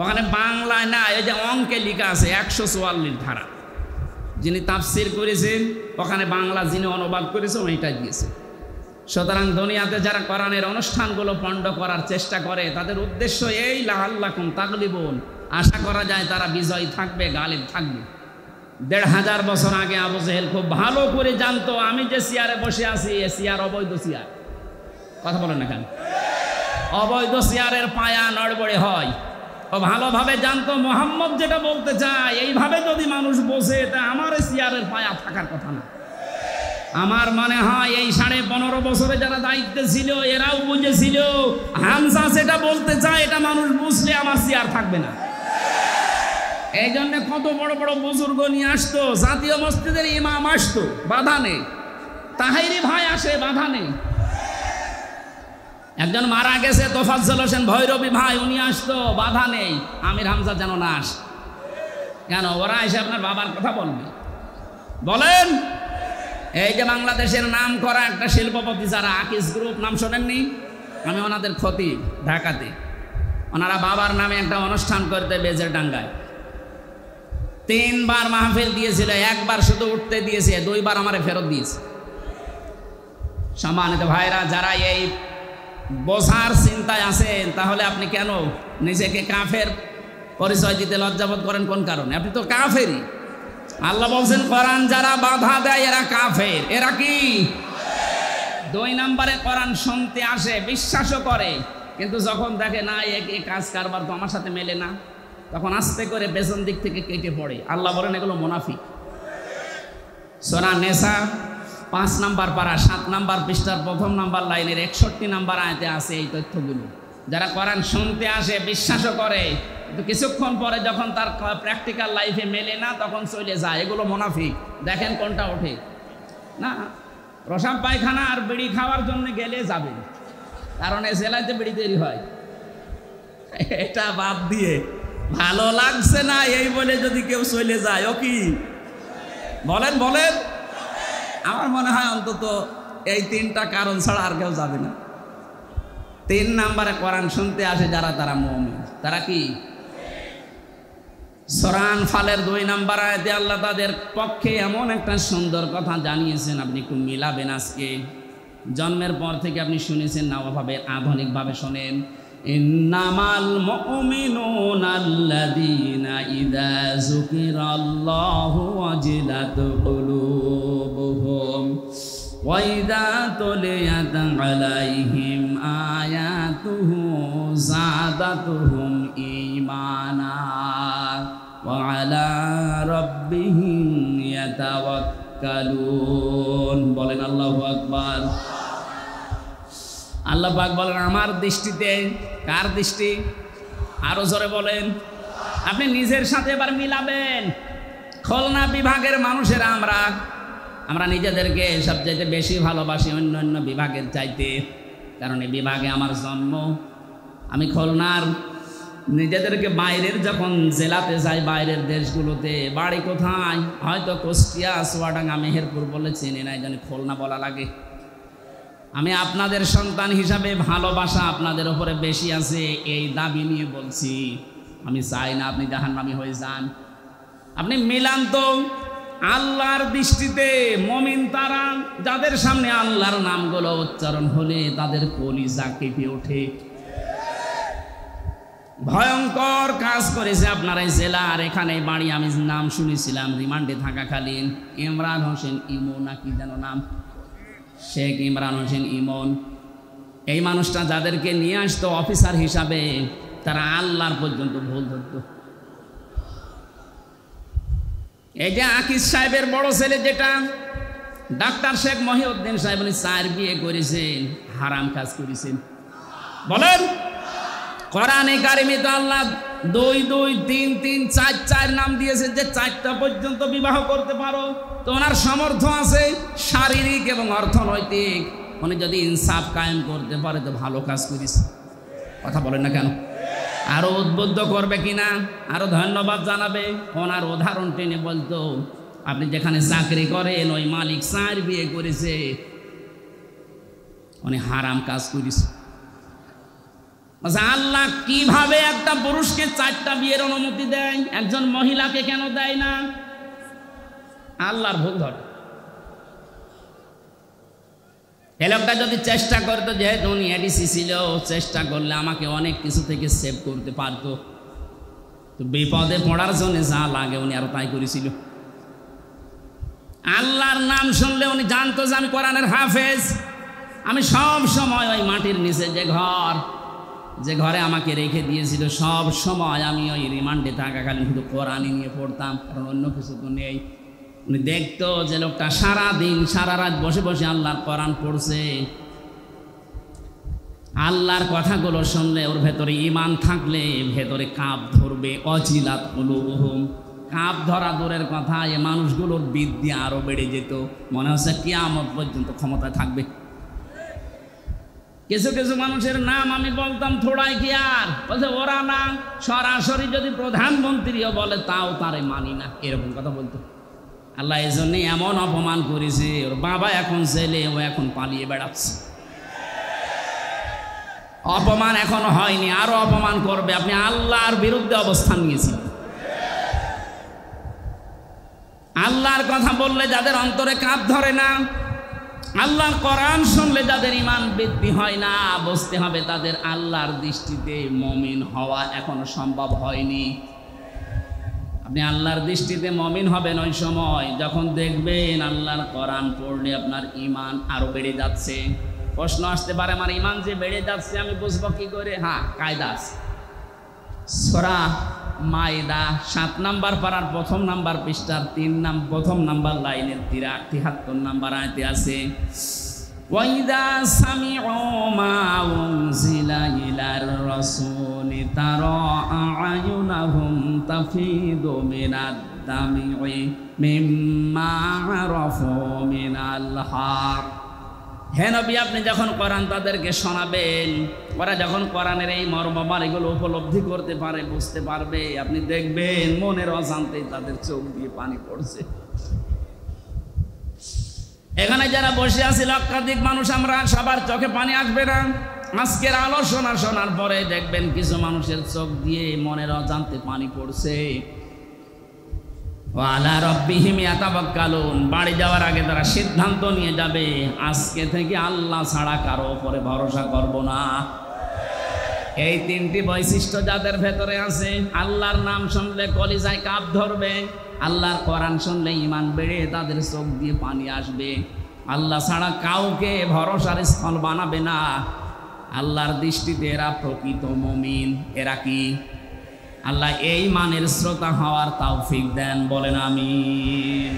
ওখানে বাংলায় না, এই যে অঙ্কে লেখা আছে 144 ধারা। যিনি তাফসির করেছেন ওখানে বাংলা যিনি অনুবাদ করেছে ওইটাই দিয়েছে। সুতরাং দুনিয়াতে যারা কোরআনের অনুষ্ঠানগুলো পণ্ড করার চেষ্টা করে তাদের উদ্দেশ্য এই লাআল্লাকুম তাগলিবুন, আশা করা যায় তারা বিজয়ী থাকবে, গালিব থাকবে। 1500 বছর আগে আবু জেহেল খুব ভালো করে জানতো আমি যে চেয়ারে বসে আছি এ চেয়ার অবৈধ চেয়ার। কথা বলেন না কেন? অবৈধ চেয়ারের পায়া নড়বড়ে হয়। ও ভালোভাবে জানতো মুহাম্মদ যেটা বলতে চায় এইভাবে যদি মানুষ বসে তা আমার চেয়ারের পায়া থাকার কথা না। আমার মনে হয় এই 15.5 বছরে যারা দায়িত্বে ছিল এরাও বুঝেছিল হামজা যেটা বলতে চায় এটা মানুষ বুঝলে আমার চেয়ার থাকবে না। এই জন্য কত বড় বড় বুজুর্গ নিয়ে আসতো, জাতীয় মসজিদের ইমাম আসতো, বাধা নেই। তাহেরি ভাই আসে, বাধা নেই। একজন মারা গেছে তোফাজ্জল হোসেন ভৈরবী ভাই, উনি আসতো, বাধা নেই। আমির হামজা যেন না আসে। কেন? ওরা এসে আপনার বাবার কথা বলবে। বলেন, এই যে বাংলাদেশের নাম করা একটা শিল্পপতি যারা আকিস গ্রুপ, নাম শোনেননি? আমি ওনাদের খতিব ঢাকাতে, ওনারা বাবার নামে একটা অনুষ্ঠান করতে বেজের ডাঙ্গায় 3 বার মাহফিল দিয়েছিল, 1 বার শুধু উঠতে দিয়েছে, 2 বার আমারে ফেরত দিয়েছে। সম্মানিত ভাইরা, যারা এই বোঝার চিন্তায় আছেন তাহলে আপনি কেন নিজেকে কাফের পরিচয় দিতে লজ্জাবোধ করেন? কোন কারণে? আপনি তো কাফেরই। আল্লাহ বলছেন কোরআন যারা বাধা দেয় এরা কাফের। এরা কি? 2 নম্বরে কোরআন শুনতে আসে, বিশ্বাসও করে, কিন্তু যখন দেখে না এই কাজ কারবার তো আমার সাথে মেলে না, তখন আস্তে করে পেছন দিক থেকে কেটে পড়ে। আল্লাহ বলেন এগুলো মুনাফিক। সূরা নিসা 5 নম্বর পারা 7 নম্বর পৃষ্ঠার 1ম নম্বর লাইনের 61 নম্বর আয়াতে আছে এই তথ্যগুলো। যারা কোরআন শুনতে আসে, বিশ্বাসও করে, কিন্তু কিছুক্ষণ পরে যখন তার প্র্যাকটিক্যাল লাইফে মেলে না তখন চলে যায়, এগুলো মুনাফিক। দেখেন কোনটা ওঠে না। প্রসাব পায়খানা আর বিড়ি খাওয়ার জন্য গেলে যাবে, কারণ এই জেলাতে বিড়ি তৈরি হয়। এটা বাদ দিয়ে ভালো লাগছে না এই বলে যদি কেউ চলে যায়, ও কি বলেন? বলেন, আমার মনে হয় অন্তত এই 3টা কারণ ছাড়া আর কেউ যাবে না। 3 নম্বরে কোরআন শুনতে আসে যারা, তারা মুমিন। তারা কি? সূরা আনফালের 2 নম্বর আয়াতে আল্লাহ তাদের পক্ষে এমন একটা সুন্দর কথা জানিয়েছেন, আপনি একটু মিলাবেন। আজকে জন্মের পর থেকে আপনি শুনেছেন না, ওভাবে আধুনিকভাবে শোনেন। ইন্নামাল মুমিনুনা আল্লাযীনা ইযা যুকিরাল্লাহু ওয়াজিলাত কুলুবুহুম ওয়া ইযা তুলিয়াত আলাইহিম আয়াতুহু যাদাতুহুম ঈমানা ওয়া আলা রাব্বিহিম ইয়াতাওয়াক্কালুন। বলেন আল্লাহু আকবার। আল্লাহ পাক বলেন আমার দৃষ্টিতে। কার দৃষ্টি? আরো জোরে বলেন। আপনি নিজের সাথে এবার মিলাবেন। খুলনা বিভাগের মানুষেরা আমরা নিজেদেরকে সবচাইতে বেশি ভালোবাসি অন্য বিভাগের চাইতে, কারণ এই বিভাগে আমার জন্ম। আমি খুলনার, নিজেদেরকে বাইরের যখন জেলাতে যাই, বাইরের দেশগুলোতে, বাড়ি কোথায় হয়তো কুষ্টিয়া, চুয়াডাঙ্গা, মেহেরপুর বলে চিনি না, এই জন্য খুলনা বলা লাগে। আমি আপনাদের সন্তান হিসাবে ভালোবাসা আপনাদের উপরে বেশি আছে, এই দাবি নিয়ে বলছি। আমি চাই না আপনি জাহান্নামী হয়ে যান। আপনি মিলান তো। আল্লাহর দৃষ্টিতে মুমিন তারা যাদের সামনে আল্লাহর নামগুলো উচ্চারণ হলে তাদের কলিজা কেঁপে ওঠে। ভয়ঙ্কর কাজ করেছে আপনার এই জেলার, এখানে বাড়ি। আমি নাম শুনেছিলাম রিমান্ডে থাকাকালীন, ইমরান হোসেন ইমন নাকি যেন নাম, শেখ ইমরান হোসেন ইমন। এই মানুষটা যাদেরকে নিয়ে আসতো অফিসার হিসাবে, তারা আল্লাহর পর্যন্ত ভুল ধরত। এই যে আকিস সাহেবের বড় ছেলে যেটা ডাক্তার শেখ মহিউদ্দিন সাহেব, উনি 4 বিয়ে করেছেন, হারাম কাজ করেছেন। বলেন, কোরআনে কারিমে তো আল্লাহ 2 2 3 3 4 4 নাম দিয়েছেন যে 4টা পর্যন্ত বিবাহ করতে পারো। তো ওনার সামর্থ্য আছে শারীরিক এবং অর্থনৈতিক। উনি যদি ইনসাফ কায়েম করতে পারে তো ভালো কাজ করিস। কথা বলেন না কেন? আরো উদ্বুদ্ধ করবে কিনা, আরো ধন্যবাদ জানাবে। ওনার উদাহরণ টেনে বলতো, আপনি যেখানে চাকরি করেন ওই মালিক 4 বিয়ে করেছে, উনি হারাম কাজ করেছে। আল্লাহ কিভাবে একটা পুরুষকে 4টা বিয়ের অনুমতি দেয়, একজন মহিলাকে কেন দেয় না? আল্লাহর ভুল ধরে। এ লোকটা যদি চেষ্টা করতো, যেহেতু উনি এডিসি ছিল, চেষ্টা করলে আমাকে অনেক কিছু থেকে সেভ করতে পারতো। তো বিপদে পড়ার জন্য যা লাগে উনি আরো তাই করেছিল। আল্লাহর নাম শুনলে উনি জানতো যে আমি কোরআনের হাফেজ। আমি সব সময় ওই মাটির নিচে যে ঘরে আমাকে রেখে দিয়েছিল, সব সময় আমি ওই রিমান্ডে থাকাকালীন শুধু কোরআনই নিয়ে পড়তাম, কারণ অন্য কিছু তো নেই। উনি দেখতো যে লোকটা সারা দিন সারা রাত বসে বসে আল্লাহর কোরআন পড়ছে। আল্লাহর কথাগুলো শুনলে ওর ভেতরে ঈমান থাকলে ভেতরে কাঁপ ধরবে। অজিলাত কুলুবুহুম, কাঁপ ধরা দূরের কথা, এ মানুষগুলোর বিদ্যা আরো বেড়ে যেত। মনে হচ্ছে কিয়ামত পর্যন্ত ক্ষমতায় থাকবে। কিছু কিছু মানুষের নাম আমি বলতাম থোড়াই কি আর, বলছে ওরা না, সরাসরি যদি প্রধানমন্ত্রীও বলে তাও তারে মানি না, এরকম কথা বলতো। আল্লাহ এই জন্যে এমন অপমান করেছে, ওর বাবা এখন ছেলে, ও এখন পালিয়ে বেড়াচ্ছে। অপমান এখনো হয়নি, আরো অপমান করবে। আপনি আল্লাহর বিরুদ্ধে অবস্থান নিয়েছেন। আল্লাহর কথা বললে যাদের অন্তরে কাঁপ ধরে না, আল্লাহর কোরআন শুনলে যাদের ঈমান বৃদ্ধি হয় না, বুঝতে হবে তাদের আল্লাহর দৃষ্টিতে মুমিন হওয়া এখনো সম্ভব হয়নি। আপনি আল্লাহর দৃষ্টিতে মুমিন হবেন ওই সময় যখন দেখবেন আল্লাহর কোরআন পড়লে আপনার ঈমান আরো বেড়ে যাচ্ছে। প্রশ্ন আসতে পারে, আমার ঈমান যে বেড়ে যাচ্ছে আমি বুঝবো কি করে? হ্যাঁ, কায়দা আছে। সূরা মাইদা 7 নাম্বার পারার 1ম নাম্বার পৃষ্ঠার 1ম নাম্বার লাইনের 73 নাম্বার আয়াতে আছে, ওয়াইদা সামিউ মা উনজিলা ইলার রাসূলি তারা আ'য়ুনাহুম তাফিদু মিনাদ দামি মিম্মা আরাফু মিনাল হক। হে নবী, আপনি যখন কোরআন তাদেরকে শোনাবেন, ওরা যখন কোরআনের এই মর্মমান এগুলো উপলব্ধি করতে পারে, বুঝতে পারবে, আপনি দেখবেন মনের অজান্তেই তাদের চোখ দিয়ে পানি পড়ছে। এখানে যারা বসে আছে লক্ষাধিক মানুষ, আমরা সবার চোখে পানি আসবে না। আজকের আলোচনা শোনার পরে দেখবেন কিছু মানুষের চোখ দিয়ে মনের অজান্তে পানি পড়ছে। ওয়ালা রাব্বিহিম ইয়াতাওয়াক্কালুন, বাড়ি যাওয়ার আগে তারা সিদ্ধান্ত নিয়ে যাবে, আজকে থেকে আল্লাহ ছাড়া কারো উপরে ভরসা করব না। এই 3টি বৈশিষ্ট্য যাদের ভেতরে আছে, আল্লাহর নাম শুনলে কলিজায় কাঁপ ধরবে, আল্লাহর কোরআন শুনলে ঈমান বেড়ে তাদের চোখ দিয়ে পানি আসবে, আল্লাহ ছাড়া কাউকে ভরসার স্থল বানাবে না। আল্লাহর দৃষ্টিতে এরা প্রকৃত মুমিন। এরা কি? আল্লাহ এই মানের শ্রোতা হওয়ার তৌফিক দেন, বলেন আমিন।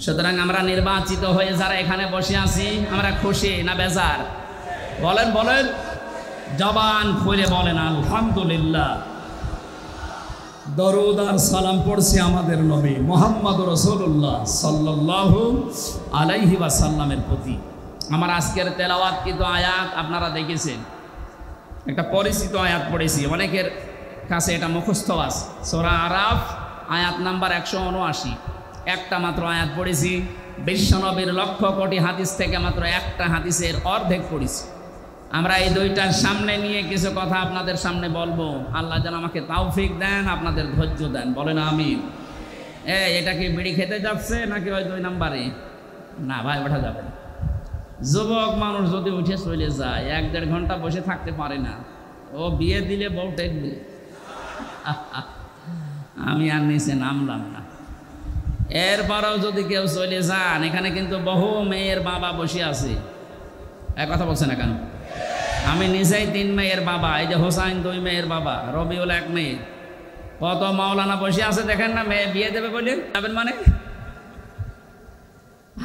সুতরাং আমরা নির্বাচিত হয়ে যারা এখানে বসে আছি, আমরা খুশি না বেজার? বলেন বলেন, জবান খুলে বলেন আলহামদুলিল্লাহ। দরুদ আর সালাম পড়ছি আমাদের নবী মুহাম্মদ রাসূলুল্লাহ সাল্লাল্লাহু আলাইহি ওয়াসাল্লামের প্রতি। আমার আজকের তেলাওয়াতকৃত আয়াত আপনারা দেখেছেন, একটা পরিচিত আয়াত পড়েছি, অনেকের কাছে এটা মুখস্থ আছে। সূরা আরাফ আয়াত নাম্বার 179, একটা মাত্র আয়াত পড়েছি। বিশ্বনবীর লক্ষ কোটি হাদিস থেকে মাত্র একটা হাদিসের অর্ধেক পড়েছি। আমরা এই 2টার সামনে নিয়ে কিছু কথা আপনাদের সামনে বলবো। আল্লাহ যেন আমাকে তৌফিক দেন, আপনাদের ধৈর্য দেন, বলেন আমিন। এটা কি বিড়ি খেতে যাচ্ছে নাকি ওই 2 নাম্বারে? না ভাই, ওঠা যাবে না। যুবক মানুষ যদি উঠে চলে যায়, 1-1.5 ঘন্টা বসে থাকতে পারে না। ও বিয়ে দিলে বউ টেকবে। আমি আর নিচে নামলাম না। এরপরেও যদি কেউ চলে যান, এখানে কিন্তু বহু মেয়ের বাবা বসে আছে। এক কথা বলছে না কেন? আমি নিজেই 3 মেয়ের বাবা। এই যে হোসাইন 2 মেয়ের বাবা, রবিউল 1 মেয়ে। কত মাওলানা বসে আছে দেখেন না, মেয়ে বিয়ে দেবে বলে যাবেন মানে।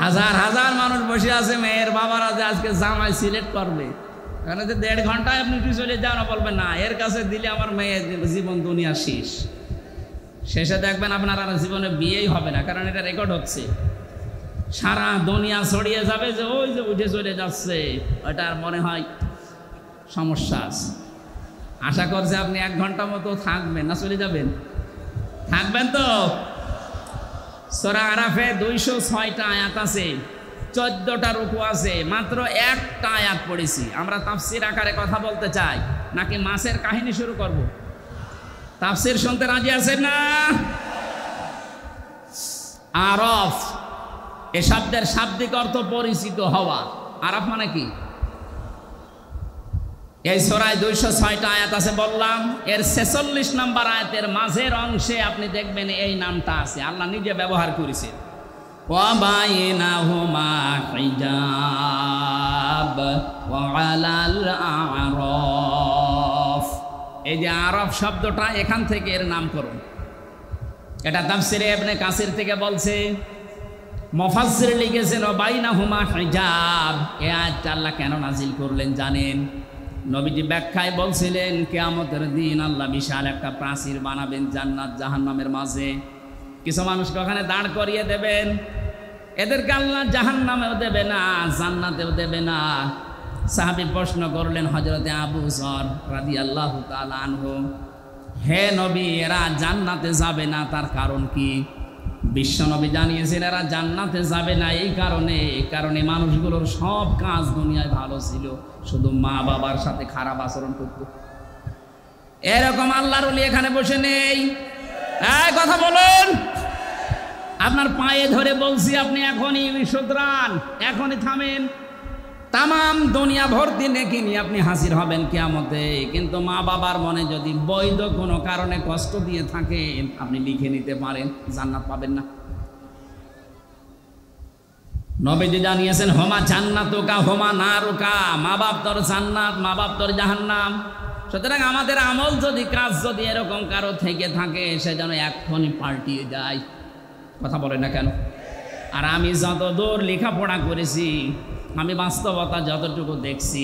হাজার হাজার মানুষ বসে আছে, মেয়ের বাবারা যে আজকে জামাই সিলেক্ট করবে। এখানে যে 1.5 ঘন্টায় আপনি উঠে চলে যান, বলবেন না এর কাছে দিলে আমার মেয়ের জীবন দুনিয়া শেষ। শেষে দেখবেন আপনার আর জীবনে বিয়েই হবে না, কারণ এটা রেকর্ড হচ্ছে। সারা দুনিয়া ছড়িয়ে যাবে যে ওই যে উঠে চলে যাচ্ছে, ওটা আর মনে হয় সমস্যা আছে। আশা করছি আপনি 1 ঘন্টা মতো থাকবেন, না চলে যাবেন? থাকবেন তো? সূরা আরাফে 206টা আয়াত আছে, 14টা রুকু আছে, মাত্র 1টা আয়াত পড়েছি। আমরা তাফসীর আকারে কথা বলতে চাই নাকি মাছের কাহিনী শুরু করব? তাফসীর শুনতে রাজি আছেন না? আরফ এ শব্দের শাব্দিক অর্থ পরিচিত হওয়া। আরফ মানে কি? এই সূরায় 206টা আয়াত আছে বললাম, এর 46 নম্বর আয়াতের মাঝের অংশে আপনি দেখবেন এই নামটা আছে, আল্লাহ নিজে ব্যবহার করেছে। ওয়া বাইনাহুমা হিজাব ওয়া আলাল আরাফ। এই যে আরফ শব্দটা, এখান থেকে এর নামকরণ। এটা তাফসীরে ইবনে কাসির থেকে বলছে, মুফাসসির লিখেছেন ওয়া বাইনাহুমা হিজাব। এই আয়াতটা আল্লাহ কেন নাজিল করলেন জানেন? নবীজি ব্যাখ্যায় বলছিলেন কিয়ামতের দিন আল্লাহ বিশাল একটা প্রাচীর বানাবেন জান্নাত জাহান্নামের মাঝে। কিছু মানুষকে ওখানে দাঁড় করিয়ে দেবেন, এদেরকে আল্লাহ জাহান্নামেও দেবে না, জান্নাতেও দেবে না। সাহাবী প্রশ্ন করলেন হযরতে আবু যর রাদিয়াল্লাহু তাআলা আনহু, হে নবী, এরা জান্নাতে যাবে না, তার কারণ কি? বিশ্বনবী জানিয়েছেন এরা জান্নাতে যাবে না এই কারণে মানুষগুলোর সব কাজ দুনিয়ায় ভালো ছিল, শুধু মা বাবার সাথে খারাপ আচরণ করত। এরকম আল্লাহর ওলি এখানে বসে নেই। এই কথা বলুন, আপনার পায়ে ধরে বলছি, আপনি এখনই শুধরান, এখনই থামেন। তামাম দুনিয়া ভর্তি নেকি নিয়ে আপনি হাজির হবেন কিয়ামতে, কিন্তু মা বাবার মনে যদি বৈধ কোনো কারণে কষ্ট দিয়ে থাকেন, আপনি লিখে নিতে পারেন, জান্নাত পাবেন না। নবীজি জানিয়েছেন হোমা জান্নাতুকা হোমা নারুকা, মা বাপ তোর জান্নাত, মা বাপ তোর জাহান্নাম। সুতরাং আমাদের আমল যদি, কাজ যদি এরকম কারো থেকে থাকে, সে যেন এক্ষুনি পাল্টিয়ে যায়। কথা বলে না কেন? আর আমি যতদূর লেখাপড়া করেছি, আমি বাস্তবতা যতটুকু দেখছি,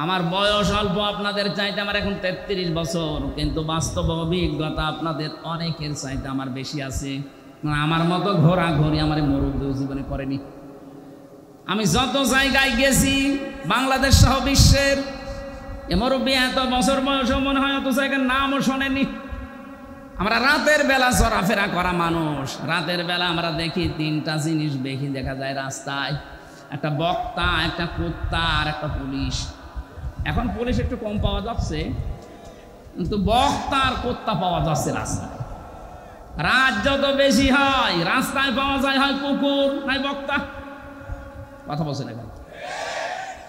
আমার বয়স অল্প আপনাদের চাইতে, আমার এখন 33 বছর, কিন্তু বাস্তব অভিজ্ঞতা আপনাদের অনেকের চাইতে আমার বেশি আছে। আমার মতো ঘোরাঘুরি আমার মুরব্বী জীবনে করেনি। আমি যত জায়গায় গেছি বাংলাদেশ সহ বিশ্বের, এ মুরব্বী এত বছর বয়সও মনে হয় অত জায়গার নামও শোনেনি। আমরা রাতের বেলা চলাফেরা করা মানুষ, রাতের বেলা আমরা দেখি 3টা জিনিস বেশি দেখা যায় রাস্তায়, একটা বক্তা, একটা কুত্তা আর একটা পুলিশ। এখন পুলিশ একটু কম পাওয়া যাচ্ছে, কিন্তু বক্তা আর কুত্তা পাওয়া যাচ্ছে রাস্তায়। রাত যত বেশি হয় রাস্তায় পাওয়া যায় হয় কুকুর নাই বক্তা। কথা বলছেন এখন?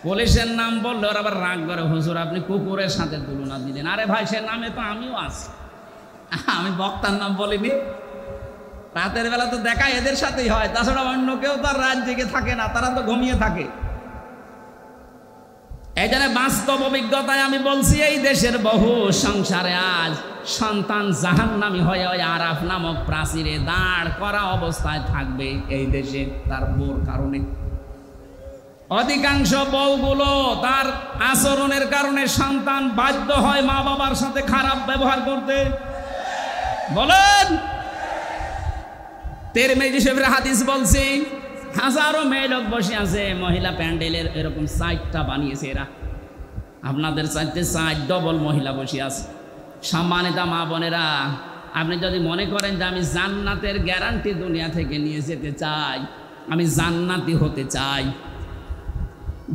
পুলিশের নাম বললে ওরা আবার রাগ করে, হুজুর আপনি কুকুরের সাথে তুলনা দিলেন। আরে ভাই, সে নামে তো আমিও আছি, আমি বক্তার নাম বলিনি। রাতের বেলা তো দেখা এদের সাথেই হয়, তাছাড়া অন্য কেউ তো আর রাত জেগে থাকে না, তারা তো ঘুমিয়ে থাকে। এই জন্য বাস্তব অভিজ্ঞতায় আমি বলছি, এই দেশের বহু সংসারে আজ সন্তান জাহান্নামী হয়ে ওই আরাফ নামক প্রাচীরে দাঁড় করা অবস্থায় থাকবে এই দেশে, তার বউর কারণে। অধিকাংশ বউগুলো তার আচরণের কারণে সন্তান বাধ্য হয় মা বাবার সাথে খারাপ ব্যবহার করতে। বলেন, তিরমিজি শরীফের হাদিস বলছি, হাজারো মেয়ে লোক বসে আছে, মহিলা প্যান্ডেলের এরকম 4টা বানিয়েছে এরা, আপনাদের চাইতে 4 ডবল মহিলা বসে আছে। সম্মানিত মা বোনেরা, আপনি যদি মনে করেন যে আমি জান্নাতের গ্যারান্টি দুনিয়া থেকে নিয়ে যেতে চাই, আমি জান্নাতি হতে চাই,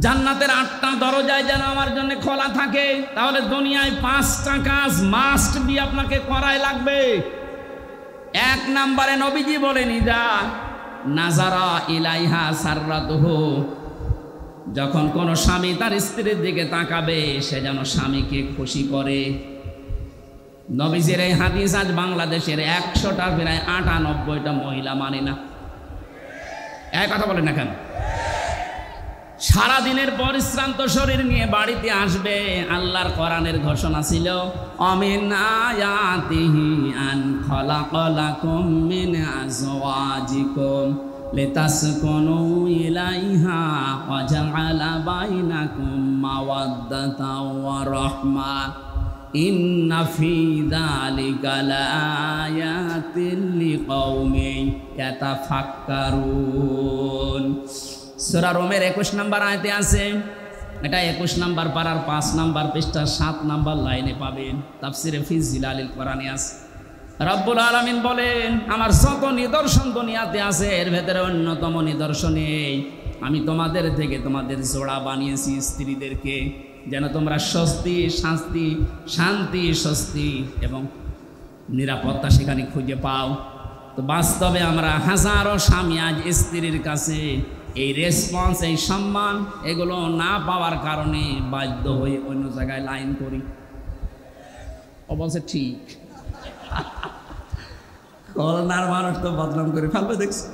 জান্নাতের 8টা দরজায় যেন আমার জন্য খোলা থাকে, তাহলে দুনিয়ায় 5টা কাজ মাস্ট বি আপনাকে করাই লাগবে। 1 নম্বরে নবীজি বলেন, ইদা নাজারা ইলাইহা সাররাতুহু, যখন কোন স্বামী তার স্ত্রীর দিকে তাকাবে, সে যেন স্বামীকে খুশি করে। নবীজির এই হাদিস আজ বাংলাদেশের 100টার প্রায় 98টা মহিলা মানে না। এক কথা বলেন না কেন? সারাদিনের পরিশ্রান্ত শরীর নিয়ে বাড়িতে আসবে, আল্লাহর কোরআনের ঘোষণা ছিল, আমিন আয়াতিহি আন খালাকালাকুম মিন আজওয়াজিকুম লিতাসকুনু ইলাইহা ওয়া জাআলা বাইনাকুম মাওয়াদ্দাতাও ওয়া রাহমা ইন্না ফি যালিকা লাআয়াতিন লিকাউমিন ইয়াতাফাক্কারুন। সূরা রোমের 21 নম্বর আয়াতে আছে, এটা 21 নম্বর পারার 5 নম্বর পৃষ্ঠা 7 নম্বর লাইনে পাবেন। তাফসিরে ফি জিলালিল কোরআনে আছে। রব্বুল আলামিন বলেন, আমার যত নিদর্শন দুনিয়াতে আছে এর ভেতরে অন্যতম নিদর্শন এই, আমি তোমাদের থেকে তোমাদের জোড়া বানিয়েছি স্ত্রীদেরকে, যেন তোমরা শান্তি স্বস্তি এবং নিরাপত্তা সেখানে খুঁজে পাও। তো বাস্তবে আমরা হাজারো স্বামী আজ স্ত্রীর কাছে এই রেসপন্স, এই সম্মান এগুলো না পাওয়ার কারণে বাধ্য হয়ে অন্য জায়গায় লাইন করি। ও বলছে ঠিক, করোনার মানুষ তো বদনাম করে ফেলবে দেখছি।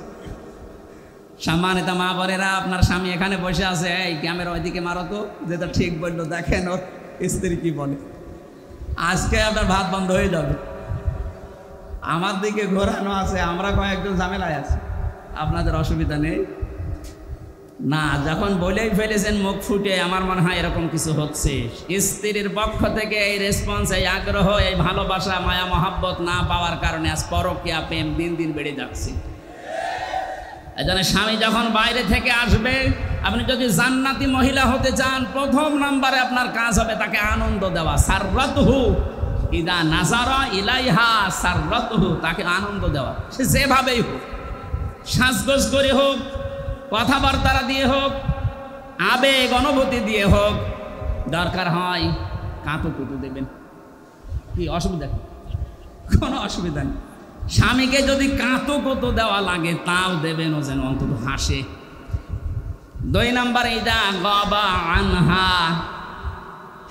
সম্মানিত মা বোনেরা, আপনার স্বামী এখানে বসে আছে, এই ক্যামেরা ওইদিকে মারো তো, যেটা ঠিক বললো, দেখেন ওর স্ত্রী কি বলে। আজকে আপনার ভাত বন্ধ হয়ে যাবে। আমার দিকে ঘোরানো আছে, আমরা কয়েকজন ঝামেলায় আছি, আপনাদের অসুবিধা নেই না। যখন বলেই ফেলেছেন মুখ ফুটে, আমার মনে হয় এরকম কিছু হচ্ছে। স্ত্রীর পক্ষ থেকে এই রেসপন্স, এই আগ্রহ, এই ভালোবাসা, মায়া মহাব্বত না পাওয়ার কারণে আজ পরকীয়া প্রেম দিন দিন বেড়ে যাচ্ছে। এজন্য স্বামী যখন বাইরে থেকে আসবে, আপনি যদি জান্নাতি মহিলা হতে চান, প্রথম নম্বরে আপনার কাজ হবে তাকে আনন্দ দেওয়া। সাররাতুহু ইদা নাজারা ইলাইহা সাররাতুহু, তাকে আনন্দ দেওয়া, সে যেভাবেই হোক, সাজগোজ করে হোক, কথাবার্তা দিয়ে হোক, আবেগ অনুভূতি দিয়ে হোক, দরকার হয় কাঁতুকুতু দেবেন। কি অসুবিধা? কোনো অসুবিধা নেই। স্বামীকে যদি কাঁতুকুতু দেওয়া লাগে তাও দেবেন, ও যেন অন্তত হাসে। 2 নম্বরে ইদা গাবা আনহা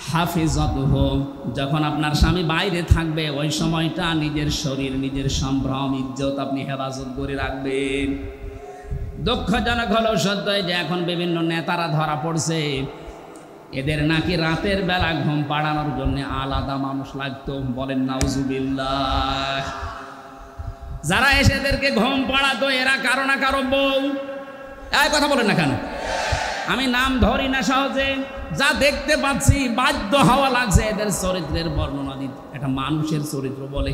হাফিজাতুহু, যখন আপনার স্বামী বাইরে থাকবে ওই সময়টা নিজের শরীর, নিজের সম্ভ্রম, ইজ্জত আপনি হেফাজত করে রাখবেন। দুঃখজনক হলেও সত্য যে এখন বিভিন্ন নেতারা ধরা পড়ছে, এদের নাকি রাতের বেলা ঘুম পাড়ানোর জন্য আলাদা মানুষ লাগতো। বলেন নাউজুবিল্লাহ। যারা এসে এদেরকে ঘুম পাড়াতো এরা কারো না কারো বউ। এই কথা বলেন না কেন? আমি নাম ধরি না সহজে, যা দেখতে পাচ্ছি বাধ্য হওয়া লাগছে এদের চরিত্রের বর্ণনা দিতে। এটা মানুষের চরিত্র বলে।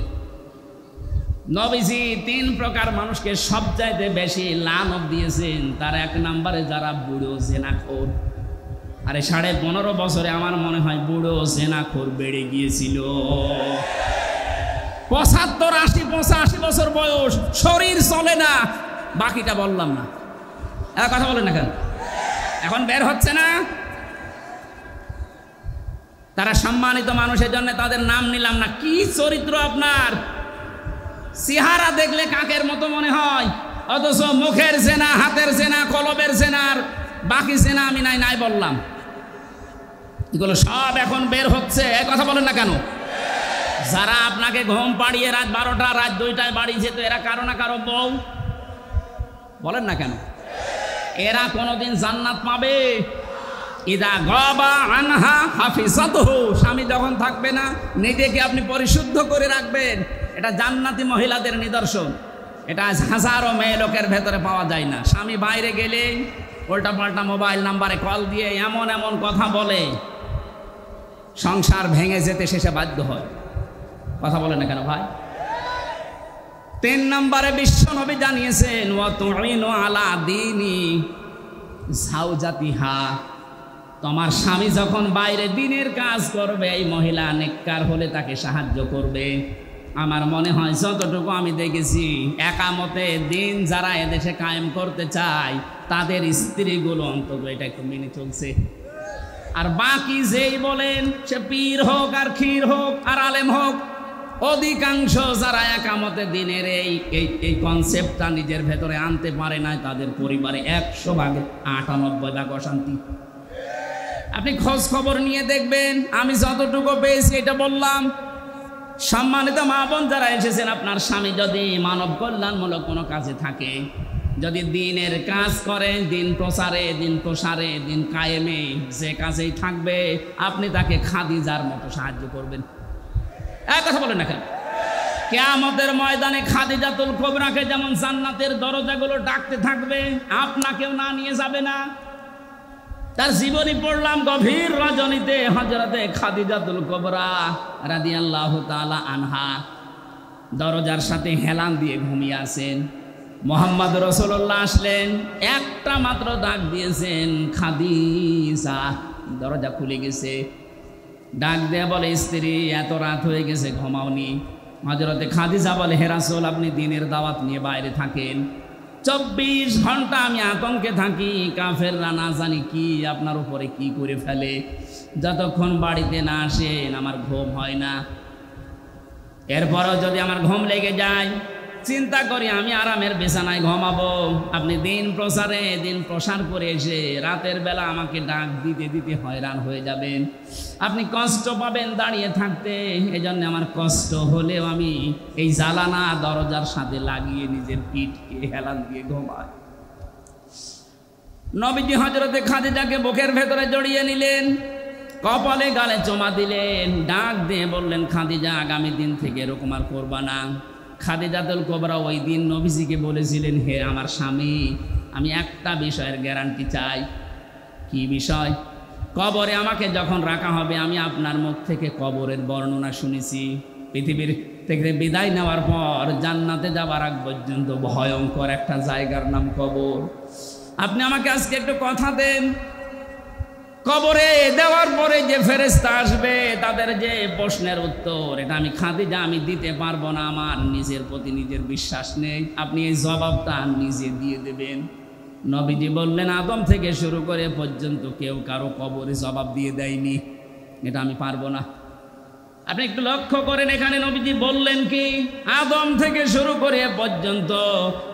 নবীজি 3 প্রকার মানুষকে সবচাইতে বেশি লানত দিয়েছেন। তার 1 নম্বরে যারা বুড়ো জেনাখোর। আরে 15.5 বছরে আমার মনে হয় বুড়ো জেনাখোর বেড়ে গিয়েছিল। 75, 80, 85 বছর বয়স, শরীর চলে না, বাকিটা বললাম না। কথা বলেন না কেন? এখন বের হচ্ছে না। তারা সম্মানিত মানুষের জন্য তাদের নাম নিলাম না। কি চরিত্র আপনার! চেহারা দেখলে কাকের মতো মনে হয়, অথচ মুখের জেনা, হাতের জেনা, কলবের জেনার বাকি জেনা আমি নাই বললাম। এগুলো সব এখন বের হচ্ছে। কথা বলেন না কেন? যারা আপনাকে ঘুম পাড়িয়ে রাত 12টা, রাত 2টায় বাড়ি যেত, এরা কারো না কারো বউ। বলেন না কেন? এরা কোনোদিন জান্নাত পাবে? ইদা গাবা আনহা হাফিজাতুহু, স্বামী যখন থাকবে না নিজেকে আপনি পরিশুদ্ধ করে রাখবেন। এটা জান্নাতি মহিলাদের নিদর্শন। এটা হাজারো মেয়ে লোকের ভেতরে পাওয়া যায় না। স্বামী বাইরে গেলে উল্টা পাল্টা মোবাইল নাম্বারে কল দিয়ে এমন এমন কথা বলে, সংসার ভেঙে যেতে শেষে বাধ্য হয়। কথা বলে না কেন ভাই? 3 নম্বরে বিশ্ব নবী জানিয়েছেন, ওয়া তুইনু আলা দীনি যাওজাতিহা, তোমার স্বামী যখন বাইরে দিনের কাজ করবে, এই মহিলা নেককার হলে তাকে সাহায্য করবে। আমার মনে হয় যতটুকু আমি দেখেছি, একামতে দিন যারা এদেশে কায়েম করতে চায় তাদের স্ত্রীগুলো অন্তত এটা একটু মেনে চলছে। আর বাকি যেই বলেন, সে পীর হোক আর ক্ষীর হোক আর আলেম হোক, অধিকাংশ যারা একামতে দিনের এই কনসেপ্টটা নিজের ভেতরে আনতে পারে না, তাদের পরিবারে 100 ভাগে 98 ভাগ অশান্তি। আপনি খোঁজ খবর নিয়ে দেখবেন। আমি যতটুকু পেয়েছি এটা বললাম। সম্মানিত মা বোন যারা এসেছেন, আপনার স্বামী যদি মানব কল্যাণমূলক কোনো কাজে থাকে, যদি দিনের কাজ করে, দিন প্রচারে, দিন প্রসারে, দিন কায়েমে, যে কাজেই থাকবে, আপনি তাকে খাদিজার মতো সাহায্য করবেন। এক কথা বলেন না কেন? কিয়ামতের ময়দানে খাদিজাতুল কুবরাকে যেমন জান্নাতের দরজাগুলো ডাকতে থাকবে, আপনাকেও না নিয়ে যাবে না। তার জীবনী পড়লাম গভীর রজনীতে, হযরতে খাদিজাতুল কুবরা রাদিয়াল্লাহু তাআলা আনহা দরজার সাথে হেলান দিয়ে ঘুমিয়ে আছেন। মোহাম্মদ রাসূলুল্লাহ আসলেন, একটা মাত্র ডাক দিয়েছেন, খাদিজা। দরজা খুলে গেছে। ডাক দেয়া বলে, স্ত্রী এত রাত হয়ে গেছে, ঘুমাওনি? হযরতে খাদিজা বলে, হে রাসূল, আপনি দিনের দাওয়াত নিয়ে বাইরে থাকেন, 24 ঘন্টা আমি আতঙ্কে থাকি, কাফেররা না জানি কি আপনার উপরে কি করে ফেলে। যতক্ষণ বাড়িতে না আসেন আমার ঘুম হয় না। এরপরও যদি আমার ঘুম লেগে যায়, চিন্তা করি আমি আরামের বিছানায় ঘুমাবো। আপনি দিন প্রসার করে এসে রাতের বেলা আমাকে ডাক দিতে দিতে হয়রান হয়ে যাবেন, আপনি কষ্ট পাবেন দাঁড়িয়ে থাকতে। এজন্য আমার কষ্ট হলেও আমি এই জ্বালানা দরজার সাথে লাগিয়ে নিজের পিঠকে হেলান দিয়ে ঘুমাই। নবীজি হযরতে খাদিজাকে বুকের ভেতরে জড়িয়ে নিলেন, কপালে গালে চুমা দিলেন, ডাক দিয়ে বললেন, খাদিজা, আগামী দিন থেকে এরকম আর করবা না। খাদিজাতুল কুবরা ওই দিন নবীজিকে বলেছিলেন, হে আমার স্বামী, আমি একটা বিষয়ের গ্যারান্টি চাই। কি বিষয়? কবরে আমাকে যখন রাখা হবে, আমি আপনার মুখ থেকে কবরের বর্ণনা শুনেছি। পৃথিবীর থেকে বিদায় নেওয়ার পর জান্নাতে যাবার আগ পর্যন্ত ভয়ঙ্কর একটা জায়গার নাম কবর। আপনি আমাকে আজকে একটু কথা দেন, কবরে দেওয়ার পরে যে ফেরেশতা আসবে তাদের যে প্রশ্নের উত্তর, এটা আমি খাদিজা আমি দিতে পারবো না, আমার নিজের প্রতি নিজের বিশ্বাস নেই, আপনি এই জবাবটা নিজে দিয়ে দেবেন। নবীজি বললেন, আদম থেকে শুরু করে পর্যন্ত কেউ কারো কবরে জবাব দিয়ে দেয়নি, এটা আমি পারবো না। আপনি একটু লক্ষ্য করেন, এখানে নবীজি বললেন কি, আদম থেকে শুরু করে পর্যন্ত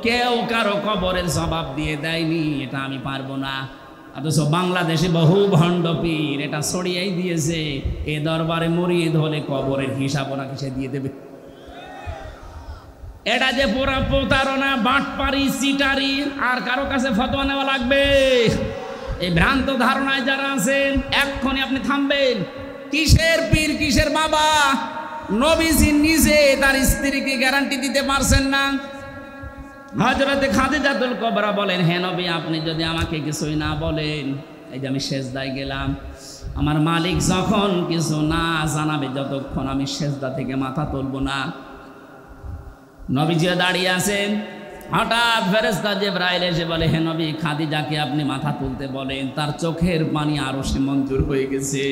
কেউ কারো কবরের জবাব দিয়ে দেয়নি, এটা আমি পারবো না। অথচ বাংলাদেশে বহু ভণ্ড পীর এটা ছড়িয়েই দিয়েছে, এ দরবারে মুরিদ হলে কবরের হিসাব ওনাকে সে দিয়ে দেবে। এটা যে পুরা প্রতারণা, বাটপারি, চিটারি, আর কারো কাছে ফতোয়া নেওয়া লাগবে? এই ভ্রান্ত ধারণায় যারা আছেন, এক্ষুনি আপনি থামবেন। কিসের পীর, কিসের বাবা? নবীজি নিজে তার স্ত্রীকে গ্যারান্টি দিতে পারছেন না। হযরতে খাদিজাতুল কুবরা বলেন, হে নবী, আপনি যদি আমাকে কিছুই না বলেন, এই যে আমি সেজদায় গেলাম, আমার মালিক যখন কিছু না জানাবে, যতক্ষণ আমি সেজদা থেকে মাথা তুলব না। নবীজি দাঁড়িয়ে আছেন, হঠাৎ ফেরেশতা জিবরাইল এসে বলে, হে নবী, খাদিজাকে আপনি মাথা তুলতে বলেন, তার চোখের পানি আরশে মঞ্জুর হয়ে গেছে।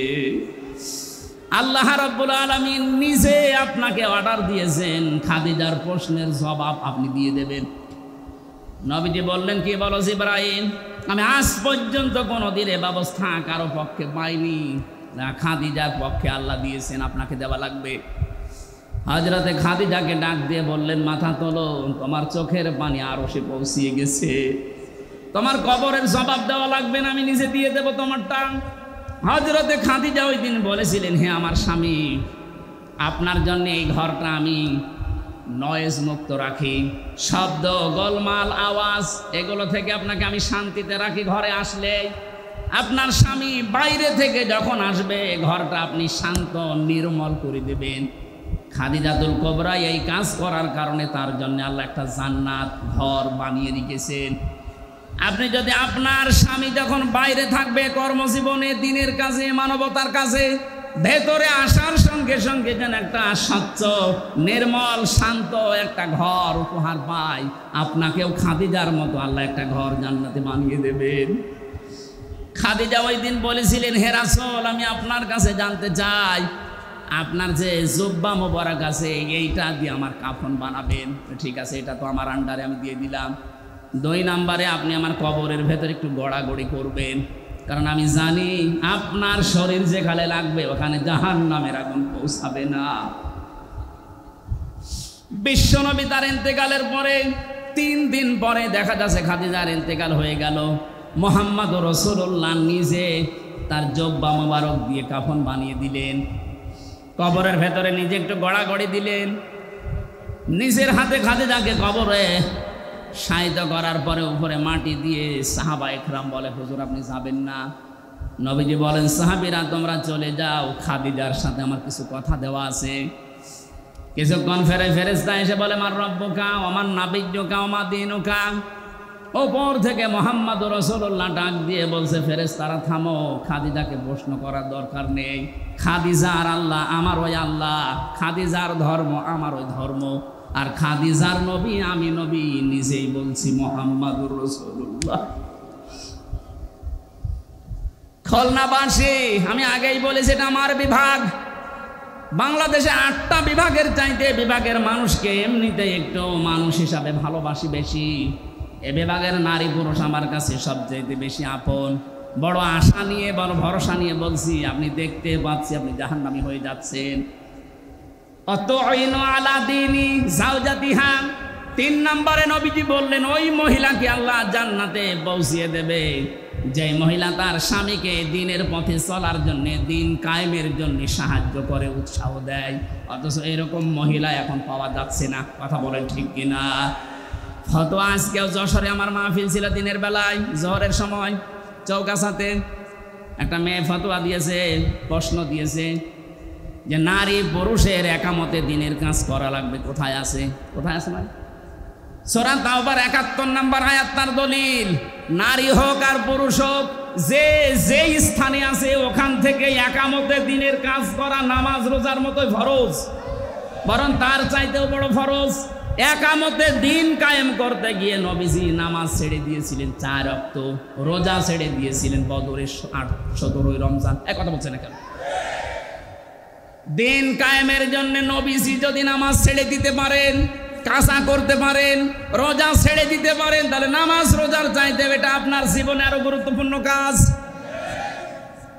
আল্লাহ রাব্বুল আলামিন নিজে আপনাকে অর্ডার দিয়েছেন, খাদিজার প্রশ্নের জবাব আপনি দিয়ে দেবেন। নবীজি বললেন, কি বলো জিবরাইল? আমি আজ পর্যন্ত কোনোদিন এ ব্যবস্থা কারো পক্ষে পাইনি, না খাদিজার পক্ষে আল্লাহ দিয়েছেন, আপনাকে দেওয়া লাগবে। হযরতে খাদিজাকে ডাক দিয়ে বললেন, মাথা তোলো, তোমার চোখের পানি আরশে পৌঁছিয়ে গেছে, তোমার কবরের জবাব দেওয়া লাগবে না, আমি নিজে দিয়ে দেব তোমারটা। হযরতে খাদিজা ওই দিন বলেছিলেন, হে আমার স্বামী, আপনার জন্য এই ঘরটা আমি নয়েজ মুক্ত রাখি, শব্দ, গোলমাল, আওয়াজ এগুলো থেকে আপনাকে আমি শান্তিতে রাখি। ঘরে আসলে আপনার স্বামী বাইরে থেকে যখন আসবে, ঘরটা আপনি শান্ত নির্মল করে দেবেন। খাদিজাতুল কুবরা এই কাজ করার কারণে তার জন্য আল্লাহ একটা জান্নাত ঘর বানিয়ে রেখেছেন। আপনি যদি আপনার স্বামী যখন বাইরে থাকবে কর্মজীবনে, দিনের কাজে, মানবতার কাজে, ভেতরে আসার সঙ্গে সঙ্গে যেন একটা স্বচ্ছ, নির্মল, শান্ত একটা ঘর উপহার পায়, আপনাকেও খাদিজার মতো আল্লাহ একটা ঘর জান্নাতে বানিয়ে দেবেন। খাদিজা ওই দিন বলেছিলেন, হে রাসূল, আমি আপনার কাছে জানতে চাই, আপনার যে জুব্বা মোবারক আছে, এইটা দিয়ে আমার কাফন বানাবেন। ঠিক আছে, এটা তো আমার আন্ডারে, আমি দিয়ে দিলাম। 2 নম্বরে আপনি আমার কবরের ভেতরে একটু গড়াগড়ি করবেন, কারণ আমি জানি আপনার শরীর যেখানে লাগবে ওখানে জাহান্নামের আগুন পৌঁছাবে না। বিশ্বনবী তার ইন্তেকালের পরে 3 দিন পরে দেখা যাচ্ছে খাদিজার ইন্তেকাল হয়ে গেল। মুহাম্মদ রাসূলুল্লাহ নিজে তার জব্বা মোবারক দিয়ে কাফন বানিয়ে দিলেন, কবরের ভেতরে নিজে একটু গড়াগড়ি দিলেন, নিজের হাতে খাদিজাকে কবরে শায়িত করার পরে উপরে মাটি দিয়ে সাহাবা একরাম বলে, হুজুর আপনি যাবেন না? নবীজি বলেন, সাহাবীরা তোমরা চলে যাও, খাদিজার সাথে আমার কিছু কথা দেওয়া আছে। কিছুক্ষণ ফেরেশতা এসে বলে, মার রব্বুকা ওয়া মান নাবিয়্যুকা ওয়া মা দীনুকা। ওপর থেকে মুহাম্মদ রাসূলুল্লাহ ডাক দিয়ে বলছে, ফেরেশতারা থামো, খাদিজাকে প্রশ্ন করার দরকার নেই। খাদিজার আল্লাহ আমার ওই আল্লাহ, খাদিজার ধর্ম আমার ওই ধর্ম। আর খাদিজার নবী আমি নবী নিজেই বলছি মুহাম্মাদুর রাসূলুল্লাহ। খুলনাবাসী, আমি আগেই বলেছি এটা আমার বিভাগ। বাংলাদেশে 8টা বিভাগের চাইতে বিভাগের মানুষকে এমনিতে একটু মানুষ হিসাবে ভালোবাসি বেশি। এ বিভাগের নারী পুরুষ আমার কাছে সবচাইতে বেশি আপন। বড় আশা নিয়ে, বড় ভরসা নিয়ে বলছি, আপনি দেখতে পাচ্ছি আপনি জাহান্নামী হয়ে যাচ্ছেন। অতঈনু আলা দীনি যাওজাতিহা। 3 নম্বরে নবীজি বললেন ওই মহিলাকে আল্লাহ জান্নাতে পৌঁছিয়ে দেবে যে মহিলা তার স্বামীকে দ্বীনের পথে চলার জন্য, দ্বীন কায়েমের জন্য সাহায্য করে, উৎসাহ দেয়। অথচ এরকম মহিলা এখন পাওয়া যাচ্ছে না। কথা বলেন ঠিক কিনা? ফতোয়া আজকেও যশোরে আমার মাহফিল ছিল দিনের বেলায়, জোহরের সময় চৌকাছাতে একটা মেয়ে ফতোয়া দিয়েছে, প্রশ্ন দিয়েছে যে নারী পুরুষের একামতে দ্বীনের কাজ করা লাগবে। কোথায় আছে? কোথায় আছে? মানে সূরা তাওবার 71 নম্বর আয়াত তার দলিল। নারী হোক আর পুরুষ হোক, যে যেই স্থানে আছে ওখান থেকে একামতে দ্বীনের কাজ করা নামাজ রোজার মতোই ফরজ, বরং তার চাইতেও বড় ফরজ। একামতে দ্বীন কায়েম করতে গিয়ে নবীজি নামাজ ছেড়ে দিয়েছিলেন 4 ওয়াক্ত, রোজা ছেড়ে দিয়েছিলেন বদরের 17 রমজান। এক কথা বলছেন না কেন? দ্বীন কায়েমের জন্য নবীজি যদি নামাজ ছেড়ে দিতে পারেন, কাজা করতে পারেন, রোজা ছেড়ে দিতে পারেন, তাহলে নামাজ রোজার চাইতে এটা আপনার জীবনে আরো গুরুত্বপূর্ণ কাজ।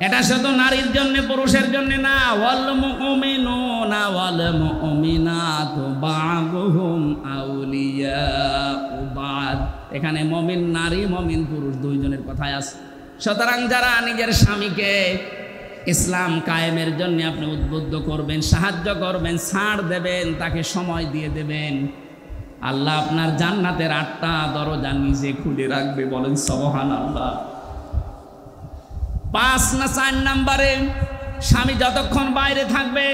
এটা শুধু নারীর জন্য, পুরুষের জন্য না। ওয়াল মুমিনুনা ওয়াল মুমিনাতু বা'দুহুম আউলিয়াউ বা'দ। এখানে মুমিন নারী, মুমিন পুরুষ দুইজনের কথাই আছে। সুতরাং যারা নিজের স্বামীকে ইসলাম কায়েমের জন্য আপনি উদ্বুদ্ধ করবেন, সাহায্য করবেন, ছাড় দেবেন, তাকে সময় দিয়ে দেবেন, আল্লাহ আপনার জান্নাতের 8টা দরজা নিজে খুলে রাখবে। বলেন সুবহানাল্লাহ। 5 না 4 নম্বরে, স্বামী যতক্ষণ বাইরে থাকবে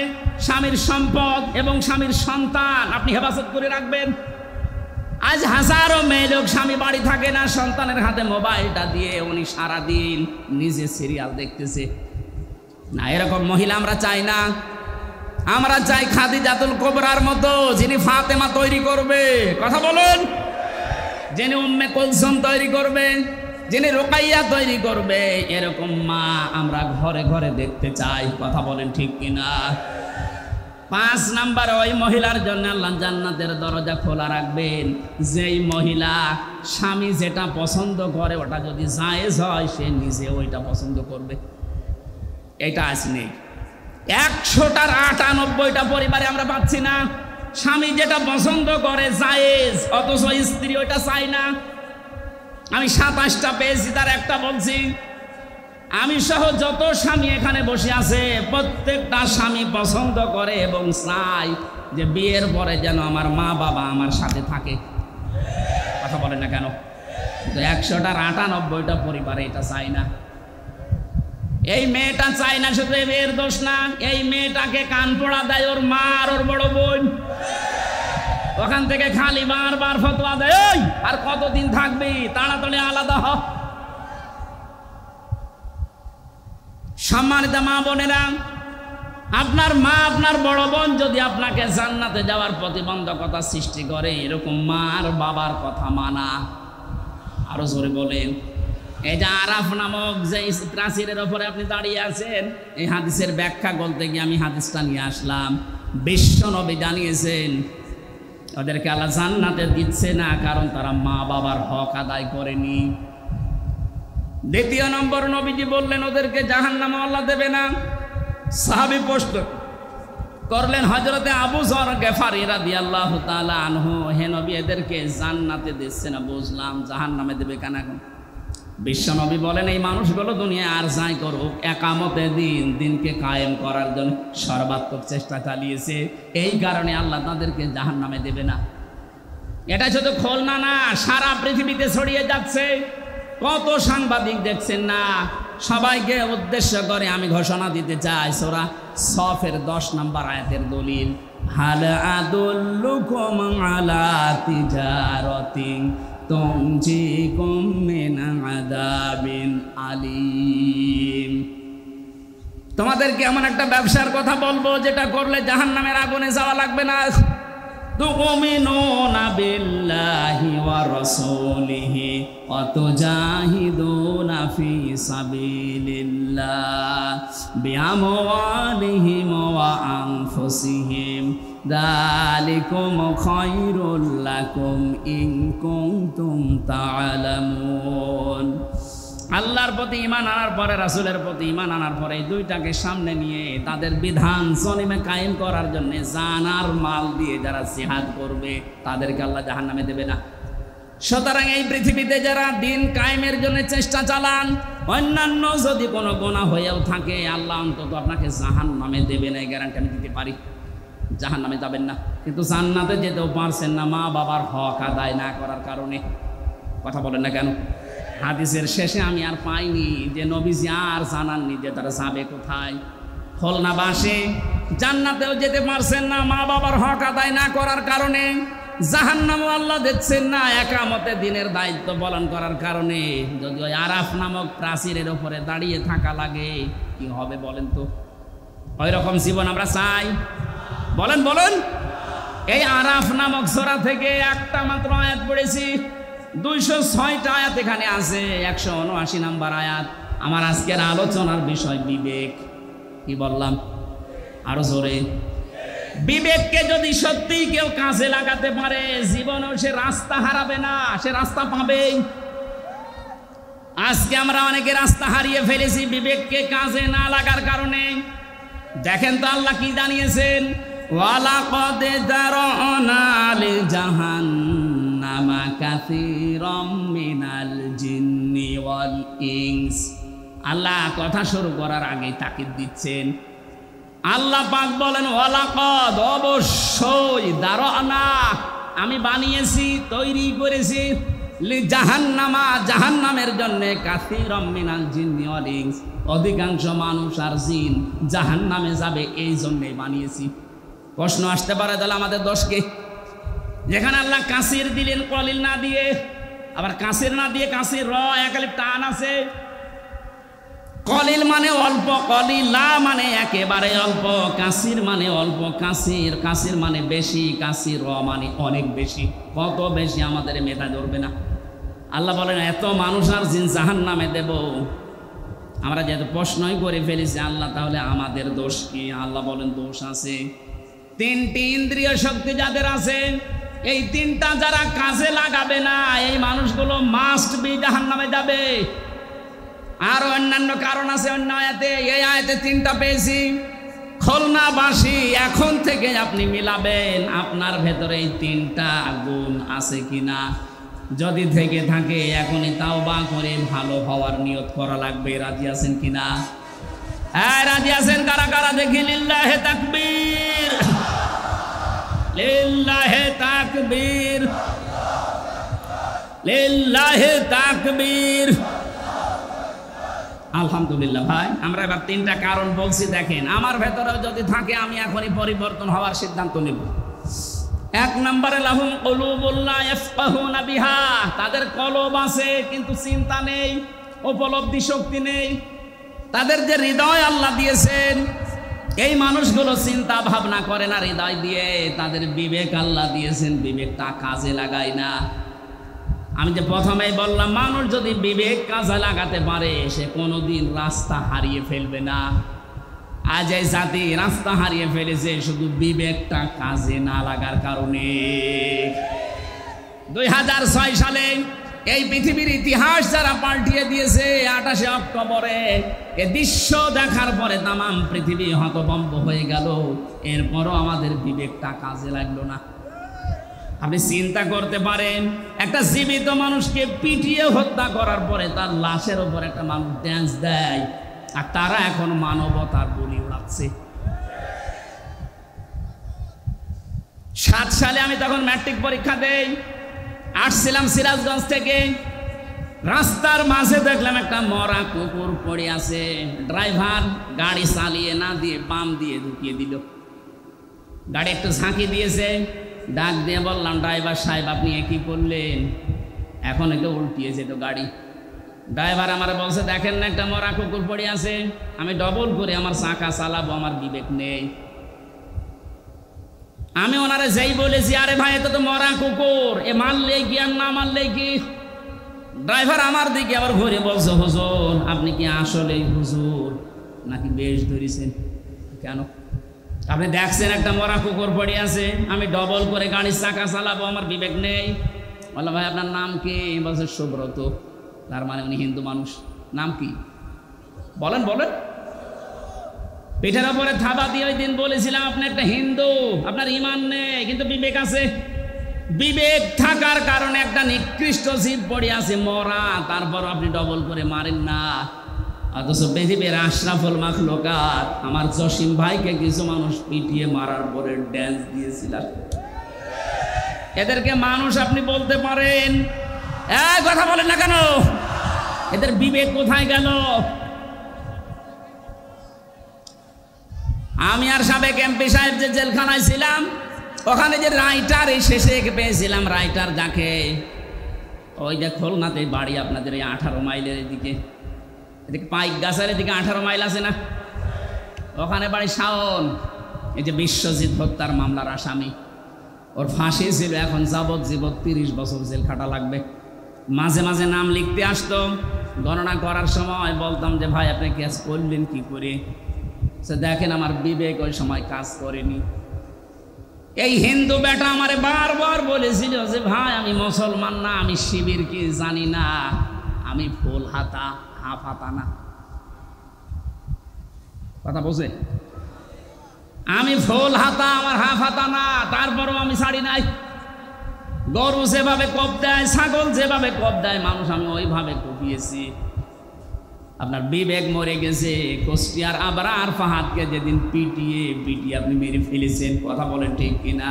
স্বামীর সম্পদ এবং স্বামীর সন্তান আপনি হেফাজত করে রাখবেন। আজ হাজারো মেয়ে লোক স্বামী বাড়ি থাকে না, সন্তানের হাতে মোবাইলটা দিয়ে উনি সারাদিন নিজে সিরিয়াল দেখতেছে। না, এরকম মহিলা আমরা চাই না। আমরা চাই খাদিজাতুল কুবরার মতো, যিনি ফাতেমা তৈরি করবে। কথা বলুন। যিনি উম্মে কুলসুম তৈরি করবে, যিনি রুকাইয়া তৈরি করবে, এরকম মা আমরা ঘরে ঘরে দেখতে চাই। কথা বলেন ঠিক কিনা? 5 নাম্বার, ওই মহিলার জন্য আল্লাহ জান্নাতের দরজা খোলা রাখবেন যেই মহিলা স্বামী যেটা পছন্দ করে ওটা যদি জায়েজ হয় সে নিজে ওইটা পছন্দ করবে। এটা আজ নেই। 100টার 98টা পরিবারে আমরা পাচ্ছি না। স্বামী যেটা পছন্দ করে জায়েজ, অথচ স্ত্রী ওইটা চায় না। আমি 27টা পেয়েছি, তার একটা বলছি। আমি সহ যত স্বামী এখানে বসে আছে প্রত্যেকটা স্বামী পছন্দ করে এবং চায় যে বিয়ের পরে যেন আমার মা বাবা আমার সাথে থাকে। কথা বলে না কেন? 100টার 98টা পরিবারে এটা চায় না। এই মেয়েটা চায় না, শুধু এই মেয়ের দোষ না, এই মেয়েটাকে কান পোড়া দেয় ওর মা আর ওর বড় বোন। ওখান থেকে খালি বারবার ফতোয়া দেয়, ওই আর কতদিন থাকবি, তাড়াতাড়ি আলাদা হ। সম্মানিত মা বোনেরা, আপনার মা, আপনার বড় বোন যদি আপনাকে জান্নাতে যাওয়ার প্রতিবন্ধকতা সৃষ্টি করে, এরকম মা আর বাবার কথা মানা। আরো জোরে বলেন। এই যে আরাফ নামক যে প্রাচীরের ওপরে আপনি দাঁড়িয়ে আছেন, এই হাদিসের ব্যাখ্যা বলতে গিয়ে আমি হাদিসটা নিয়ে আসলাম। বিশ্ব নবী জানিয়েছেন ওদেরকে আল্লাহ জান্নাতে দিচ্ছে না কারণ তারা মা বাবার হক আদায় করেনি। 2 নম্বর, নবীজি বললেন ওদেরকে জাহান্নামে আল্লাহ দেবে না। সাহাবী প্রশ্ন করলেন হযরতে আবু যর গেফারী রাদিয়াল্লাহু তাআলা আনহু, হে নবী এদেরকে জান্নাতে দিচ্ছে না বুঝলাম, জাহান্নামে দেবে কেন? এখন বিশ্ব নবী বলেন এই মানুষগুলো দুনিয়া আর যাই করুক একামতে দিনকে কায়েম করার জন্য সর্বাত্মক চেষ্টা চালিয়েছে, এই কারণে আল্লাহ তাদেরকে জাহান্নামে দেবে না। এটা শুধু খুলনা না, সারা পৃথিবীতে ছড়িয়ে যাচ্ছে। কত সাংবাদিক দেখছেন না, সবাইকে উদ্দেশ্য করে আমি ঘোষণা দিতে চাই। সূরা সফের 10 নম্বর আয়াতের দলিল, হাল আদুল্লুকুম আলা তিজারাতিন তুনজিকুম মিন আযাবিন আলীম। তোমাদেরকে এমন একটা ব্যবসার কথা বলবো যেটা করলে জাহান্নামের আগুনে যাওয়া লাগবে না। তুমিনুনা বিল্লাহি ওয়া রাসূলিহি ওয়া তুজাহিদুনা ফি সাবিলিল্লাহ বিআমওয়ালিহিম ওয়া আনফুসিহিম যালিকুম খায়রুল লাকুম ইন কুনতুম তা'লামুন। আল্লাহর প্রতি ঈমান আনার পরে, রাসূলের প্রতি ঈমান আনার পরে এই দুইটাকে সামনে নিয়ে তাদের বিধান সলিমে কায়েম করার জন্য জান আর মাল দিয়ে যারা জিহাদ করবে তাদেরকে আল্লাহ জাহান্নামে দেবে না। সুতরাং এই পৃথিবীতে যারা দিন কায়েমের জন্য চেষ্টা চালান, অন্যান্য যদি কোনো গুনাহ হয়েও থাকে আল্লাহ অন্তত আপনাকে জাহান্নামে দেবে না, এই গ্যারান্টি আমি দিতে পারি। জাহান্নামে যাবেন না, কিন্তু জান্নাতে যেতেও পারছেন না মা বাবার হক আদায় না করার কারণে। কথা বলেন না কেন? হাদিসের শেষে আমি আর পাইনি যে নবীজি আর জানাননি যে তারা যাবে কোথায়। খুলনাবাসী জান্নাতেও যেতে পারছেন না মা বাবার হক আদায় না করার কারণে, জাহান্নামও আল্লাহ দেখছেন না একামতে দিনের দায়িত্ব পালন করার কারণে। যদি ওই আরাফ নামক প্রাচীরের ওপরে দাঁড়িয়ে থাকা লাগে কি হবে বলেন তো? ওই রকম জীবন আমরা চাই? বলেন বলেন। এই আরাফ নামক সূরা থেকে একটা মাত্র আয়াত পড়েছি, 206টা আয়াত এখানে আছে, 179 নাম্বার আয়াত। আমার আজকের আলোচনার বিষয় বিবেক। কি বললাম? আরো জোরে। বিবেককে যদি সত্যি কেউ কাজে লাগাতে পারে জীবনেও সে রাস্তা হারাবে না, সে রাস্তা পাবে। আজকে আমরা অনেকে রাস্তা হারিয়ে ফেলেছি বিবেককে কাজে না লাগার কারণে। দেখেন তো আল্লাহ কি জানিয়েছেন, ওয়ালাকাদ যারানা লিজাহান্নামা কাসীরাম মিনাল জিন্নি ওয়াল ইনস। আল্লাহ কথা শুরু করার আগে তাকিদ দিচ্ছেন। আল্লাহ পাক বলেন ওয়ালাকাদ, অবশ্যই, যারানা, আমি বানিয়েছি, তৈরি করেছি, লিজাহান্নামা, জাহান্নামের জন্য, কাসীরাম মিনাল জিন্নি ওয়াল ইনস, অধিকাংশ মানুষ আর জিন জাহান্নামে যাবে এই জন্যই বানিয়েছি। প্রশ্ন আসতে পারে তাহলে আমাদের দোষ কি? যেখানে আল্লাহ কাসির দিলেন কলিল না দিয়ে, আবার কাসির না দিয়ে কাসির র এক আলিফ টান আছে। কলিল মানে অল্প, কলিলা মানে একেবারে অল্প, কাসির মানে অল্প, কাসির, কাসির মানে বেশি, কাসির র মানে অনেক বেশি। কত বেশি আমাদের মেধা ধরবে না। আল্লাহ বলেন এত মানুষ আর জিন জাহান্নামে দেব। আমরা যেহেতু প্রশ্নই করে ফেলেছি আল্লাহ, তাহলে আমাদের দোষ কি? আল্লাহ বলেন দোষ আছে। 3টি ইন্দ্রিয় শক্তি যাদের আছে, এই 3টা যারা কাজে লাগাবে না এই মানুষগুলো মাস্ট বি জাহান্নামে যাবে। আর অন্যান্য কারণ আছে অন্য আয়াতে, এই আয়াতে 3টা পেয়েছি। খুলনাবাসী এখন থেকে আপনি মিলাবেন আপনার ভেতরে এই 3টা গুণ আছে কিনা। যদি থেকে থাকে এখনই তাওবা করে ভালো হওয়ার নিয়ত করা লাগবে। রাজি আছেন কিনা? হ্যাঁ রাজি আছেন কারা কারা? দেখি লিল্লাহে তাকবীর, লিল্লাহে তাকবীর, লিল্লাহে তাকবীর। আলহামদুলিল্লাহ। ভাই আমরা এবার 3টা কারণ বলছি, দেখেন আমার ভেতরেও যদি থাকে আমি এখনই পরিবর্তন হওয়ার সিদ্ধান্ত নেব। 1 নম্বরে লাহুম কুলুবুন লা ইয়াফকাহুনা বিহা, তাদের কলব আছে কিন্তু চিন্তা নেই, উপলব্ধি শক্তি নেই। তাদের যে হৃদয় আল্লাহ দিয়েছেন এই মানুষগুলো চিন্তা ভাবনা করে না হৃদয় দিয়ে। তাদের বিবেক আল্লাহ দিয়েছেন, বিবেকটা কাজে লাগায় না। আমি যে প্রথমেই বললাম মানুষ যদি বিবেক কাজে লাগাতে পারে সে কোনোদিন রাস্তা হারিয়ে ফেলবে না। আজ এই জাতি রাস্তা হারিয়ে ফেলেছে শুধু বিবেকটা কাজে না লাগার কারণে। 2006 সালে এই পৃথিবীর ইতিহাস যারা পাল্টিয়ে দিয়েছে, 28শে অক্টোবরে এ দৃশ্য দেখার পরে তামাম পৃথিবী হতভম্ব হয়ে গেল। এরপরও আমাদের বিবেকটা কাজে লাগলো না। আপনি চিন্তা করতে পারেন একটা জীবিত মানুষকে পিটিয়ে হত্যা করার পরে তার লাশের উপর একটা মানুষ ড্যান্স দেয়, আর তারা এখন মানবতার বলি উড়াচ্ছে। 7 সালে আমি তখন ম্যাট্রিক পরীক্ষা দেই, আসছিলাম সিরাজগঞ্জ থেকে। রাস্তার মাঝে দেখলাম একটা মরা কুকুর পড়ে আছে। ড্রাইভার গাড়ি চালিয়ে না দিয়ে বাম দিয়ে ঢুকিয়ে দিল। গাড়ি একটু ঝাঁকি দিয়েছে, ডাক দিয়ে বললাম ড্রাইভার সাহেব আপনি কি করলেন? এখন একটু উল্টিয়েছে তো গাড়ি। ড্রাইভার আমার বলছে দেখেন না একটা মরা কুকুর পড়ে আছে, আমি ডবল করে আমার চাকা চালাবো, আমার বিবেক নেই। আমি ওনারে যেই বলেছি, আরে ভাই এটা তো মরা কুকুর, এ মারলে কি আর না মারলে কি। ড্রাইভার আমার দিকে আবার ঘুরে বলছে, হুজুর আপনি কি আসলেই হুজুর নাকি বেশ ধরেছেন? কেন? আপনি দেখছেন একটা মরা কুকুর পড়ে আছে, আমি ডবল করে গাড়ির চাকা চালাবো, আমার বিবেক নেই? বললাম ভাই আপনার নাম কি? বলছে সুব্রত। তার মানে উনি হিন্দু মানুষ। নাম কি বলেন বলেন। পিঠের ওপরে থাবা দিয়ে ওই দিন বলেছিলাম আপনি একটা হিন্দু, আপনার ইমান নেই কিন্তু বিবেক আছে। বিবেক থাকার কারণে একটা নিকৃষ্ট জীব পড়ে আছে মরা, তারপর আপনি ডবল করে মারেন না। অথচ পৃথিবীর আশরাফুল মাখলুকাত আমার জসিম ভাইকে কিছু মানুষ পিটিয়ে মারার পরে ড্যান্স দিয়েছিলেন। এদেরকে মানুষ আপনি বলতে পারেন? কথা বলেন না কেন? এদের বিবেক কোথায় গেল? আমি আর সাবেক এমপি সাহেব যে জেলখানায় ছিলাম, ওখানে যে রাইটার এই শেষে পেয়েছিলাম, রাইটার যাকে, ওই যে খুলনাতে বাড়ি আপনাদের এই 18 মাইলের এদিকে, এদিকে পাইক গাছের এদিকে 18 মাইল আছে না, ওখানে বাড়ি শাওন। এই যে বিশ্বজিৎ হত্যার মামলার আসামি, ওর ফাঁসি ছিল, এখন যাবজ্জীবন 30 বছর জেল খাটা লাগবে। মাঝে মাঝে নাম লিখতে আসতো, গণনা করার সময় বলতাম যে ভাই আপনি কেস করলেন কি করে? সে দেখেন আমার বিবেক ওই সময় কাজ করেনি। এই হিন্দু বেটা আমারে বারবার বলেছিল যে ভাই আমি মুসলমান না, আমি শিবির কি জানি না, আমি ফুল হাতা হাফ হাতা না। কথা বলছে, আমি ফুল হাতা, আমার হাফ হাতা না, তারপরও আমি ছাড়ি নাই। গরু যেভাবে কোপ দেয়, ছাগল যেভাবে কোপ দেয় মানুষ, আমি ওইভাবে কোপিয়েছি। আপনার বিবেক মরে গেছে। কুষ্টিয়ার আবরার ফাহাদকে যেদিন পিটিয়ে আপনি মেরে ফেলেছেন, কথা বলেন ঠিক কিনা?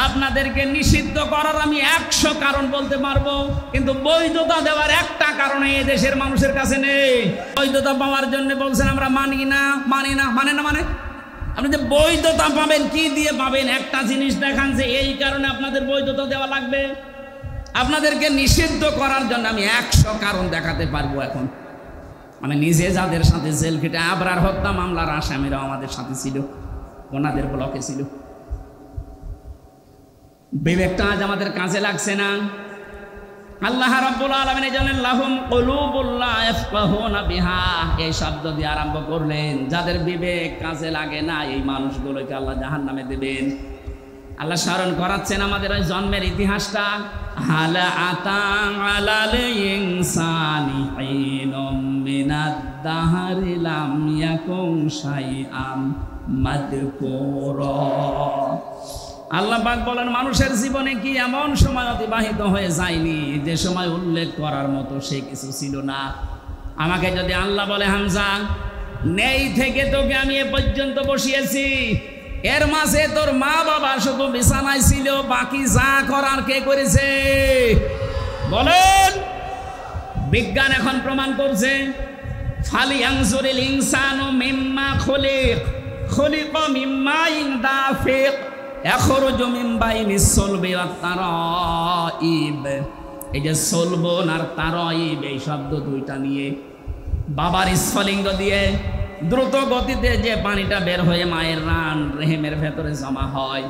আপনাদেরকে নিষিদ্ধ করার আমি 100 কারণ বলতে পারবো, কিন্তু বৈধতা দেওয়ার একটা কারণে এই দেশের মানুষের কাছে নেই। বৈধতা পাওয়ার জন্য বলছেন আমরা মানি না, মানে আপনি যে বৈধতা পাবেন কি দিয়ে পাবেন? একটা জিনিস দেখান যে এই কারণে আপনাদের বৈধতা দেওয়া লাগবে। আপনাদেরকে নিষিদ্ধ করার জন্য আমি 100 কারণ দেখাতে পারবো। এখন মানে নিজে যাদের সাথে জেল খেটে আবরার হত্যা মামলার আসামিরাও আমাদের সাথে ছিল, ওনাদের ব্লকে ছিল। বিবেকটা আজ আমাদের কাজে লাগছে না। আল্লাহ রাব্বুল আলামিন জানেন লাহুম কুলুবুল লা ইয়াফকাহুনা বিহা, এই শব্দ দিয়ে আরম্ভ করলেন। যাদের বিবেক কাজে লাগে না এই মানুষগুলোকে আল্লাহ জাহান্নামে দেবেন। আল্লাহ স্মরণ করাচ্ছেন আমাদের ওই জন্মের ইতিহাসটা। হাল আতা আলাল ইনসানি হিনুম মিনাদ দাহরি লাম ইয়াকুন শাইআম মাযকুরা। আল্লাহ পাক বলেন মানুষের জীবনে কি এমন সময় অতিবাহিত হয়ে যায়নি যে সময় উল্লেখ করার মতো সে কিছু ছিল না? আমাকে যদি আল্লাহ বলে হামজা নেই থেকে তোকে আমি এ পর্যন্ত বসিয়েছি, এর মাঝে তোর মা বাবা শুধু বিছানায় ছিল, বাকি যা করার কে করেছে বলেন? বিজ্ঞান এখন প্রমাণ করছে ফালিয়ানজুরিল ইনসানু মিম্মা খুলিকা মিম্মা ইন দাফিক ইয়াখরুজু মিন বাইনিস সুলবি ওয়াত তারাইব। এই যে সলবন আর তারাইব এই শব্দ দুইটা নিয়ে, বাবার স্ফলিঙ্গ দিয়ে দ্রুত গতিতে যে পানিটা বের হয়ে মায়ের রান রেহেমের ভেতরে জমা হয়।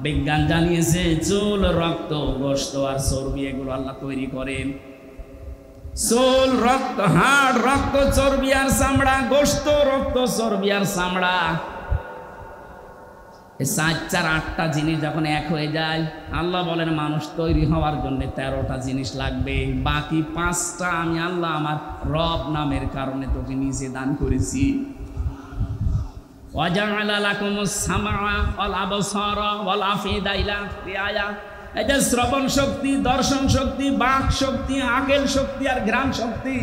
বিজ্ঞান জানিয়েছে চুল, রক্ত, গোশত আর চর্বি এগুলো আল্লাহ তৈরি করেন। চুল, রক্ত, হাড়, রক্ত, চর্বি আর চামড়া, গোশত, রক্ত, চর্বি আর চামড়া, এই 4-8টা জিনিস যখন এক হয়ে যায়, আল্লাহ বলেন মানুষ তৈরি হওয়ার জন্য 13টা জিনিস লাগবে। বাকি 5টা আমি আল্লাহ আমার রব নামের কারণে তোকে নিজে দান করেছি। ওয়াজআলা লাকুমুস সামআ ওয়াল আবসারা ওয়াল আফিদা ইলা আখিরিয়া। এই যে শ্রবণ শক্তি, দর্শন শক্তি, বাক শক্তি, আকেল শক্তি আর ঘ্রাণ শক্তি,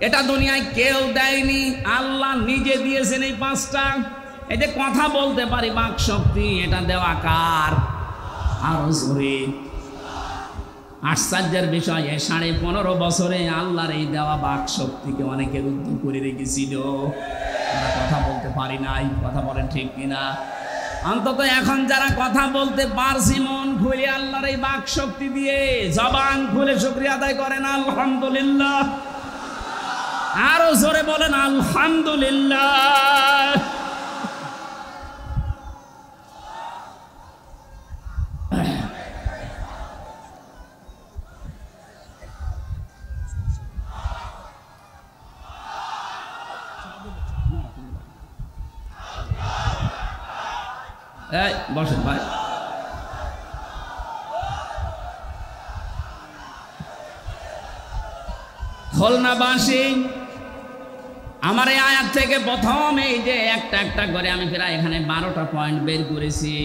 এটা দুনিয়ায় কেউ দেয়নি, আল্লাহ নিজে দিয়েছেন এই 5টা। এই যে কথা বলতে পারি বাক শক্তি, এটা দেওয়া কার? আরো জোরে। আশ্চর্যের বিষয় 15.5 বছরে আল্লাহর এই দেওয়া বাক শক্তিকে অনেকে রুদ্ধ করে রেখেছিল। আমরা কথা বলতে পারি নাই, কথা বলেন ঠিক কিনা? অন্তত এখন যারা কথা বলতে পারছি মন খুলে আল্লাহর এই বাক শক্তি দিয়ে, জবান খুলে শুকরিয়া আদায় করেন আলহামদুলিল্লাহ। আরো জোরে বলেন আলহামদুলিল্লাহ। এই বসেন ভাই। খুলনাবাসী, আমার এই আয়াত থেকে প্রথম এই যে একটা একটা করে আমি প্রায় এখানে 12টা পয়েন্ট বের করেছি।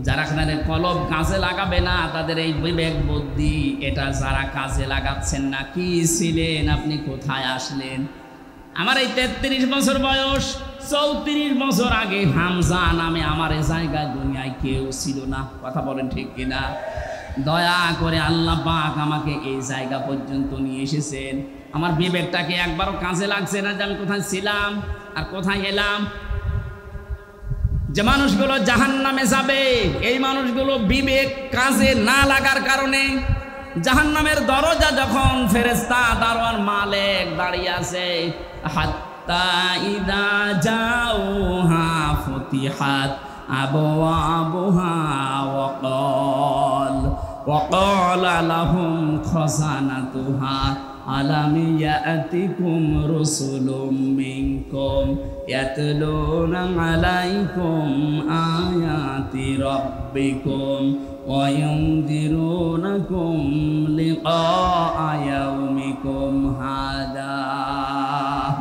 যারা এখানে কলব কাজে লাগাবে না, তাদের এই বিবেক বুদ্ধি এটা যারা কাজে লাগাচ্ছেন না, কি ছিলেন আপনি, কোথায় আসলেন? আমার এই 33 বছর বয়স, 34 বছর আগে হামজা নামে আমার এই জায়গায় দুনিয়ায় কেউ ছিল না। কথা বলেন ঠিক কিনা? দয়া করে আল্লাহ পাক আমাকে এই জায়গা পর্যন্ত নিয়ে এসেছেন। আমার বিবেকটাকে একবারও কাজে লাগছে না যে আমি কোথায় ছিলাম আর কোথায় এলাম। যে মানুষগুলো জাহান্নামে যাবে, এই মানুষগুলো বিবেক কাজে না লাগার কারণে জাহান্নামের দরজা যখন ফেরেশতা দারওয়ান মালিক দাঁড়িয়ে আছে, হাত্তা ইদা জাউহা ফুতিহাত আবওয়াবুহা ওয়াকালা লাহুম খাযানাতুহা আলাম ইয়াতিকুম রুসুলুম মিনকুম ইয়াতলুনা আলাইকুম আয়াতি রাব্বিকুম ওয়া ইউনযিরুনাকুম লিকাআ ইয়াউমিকুম হাদা।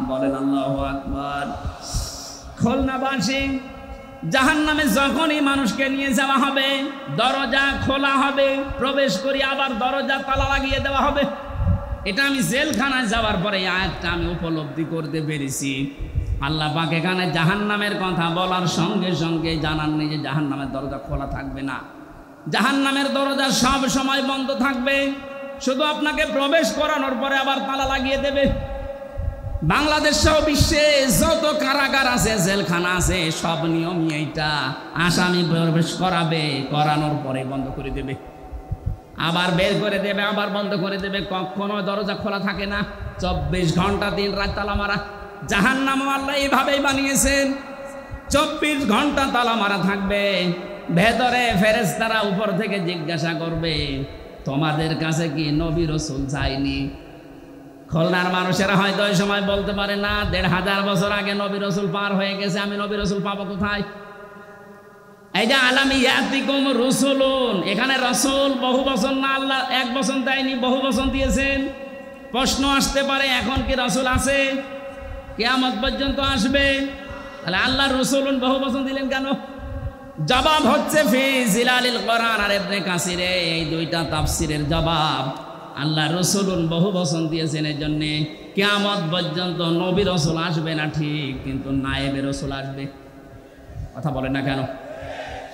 বলেন আল্লাহু আকবার। খুলনাবাসী, জাহান্নামে যখনই মানুষকে নিয়ে যাওয়া হবে, দরজা খোলা হবে, প্রবেশ করি আবার দরজা তালা লাগিয়ে দেওয়া হবে। এটা আমি জেলখানায় যাওয়ার পরে আয়াতটা আমি উপলব্ধি করতে পেরেছি। আল্লাহ পাক এখানে জাহান্নামের কথা বলার সঙ্গে সঙ্গে জানাননি যে জাহান্নামের দরজা খোলা থাকবে না। জাহান্নামের দরজা সব সময় বন্ধ থাকবে, শুধু আপনাকে প্রবেশ করানোর পরে আবার তালা লাগিয়ে দেবে। বাংলাদেশ সহ বিশ্বে যত কারাগার আছে, জেলখানা আছে, সব নিয়মই এইটা। আসামি প্রবেশ করাবে, করানোর পরে বন্ধ করে দেবে, আবার বের করে দেবে, আবার বন্ধ করে দেবে। কখনো দরজা খোলা থাকে না, 24 ঘন্টা দিন রাত তালা মারা। জাহান্নাম আল্লাহ এইভাবেই বানিয়েছেন, 24 ঘন্টা তালা মারা থাকবে। ভেতরে ফেরেশতারা উপর থেকে জিজ্ঞাসা করবে, তোমাদের কাছে কি নবী রাসূল যায়নি? খুলনার মানুষেরা হয়তো ওই সময় বলতে পারে না, 1500 বছর আগে নবী রাসূল পার হয়ে গেছে, আমি নবী রাসূল পাবো কোথায়? এই যে আলাম ইয়াতিকুম রুসুলুন, এখানে রাসূল বহু বচন না, আল্লাহ এক বচন দেয়নি, বহু বচন দিয়েছেন। প্রশ্ন আসতে পারে, এখন কি রাসূল আছে? কিয়ামত পর্যন্ত আসবে, তাহলে আল্লাহ রসুলুন বহু বচন দিলেন কেন? জবাব হচ্ছে ফি জিলালিল কোরআন আর ইবনে কাসিরে, এই দুইটা তাফসিরের জবাব। আল্লাহ রসুলুন বহু বচন দিয়েছেন এই জন্যে কিয়ামত পর্যন্ত নবী রাসূল আসবে না ঠিক, কিন্তু নায়েবে রাসূল আসবে। কথা বলেন না কেন?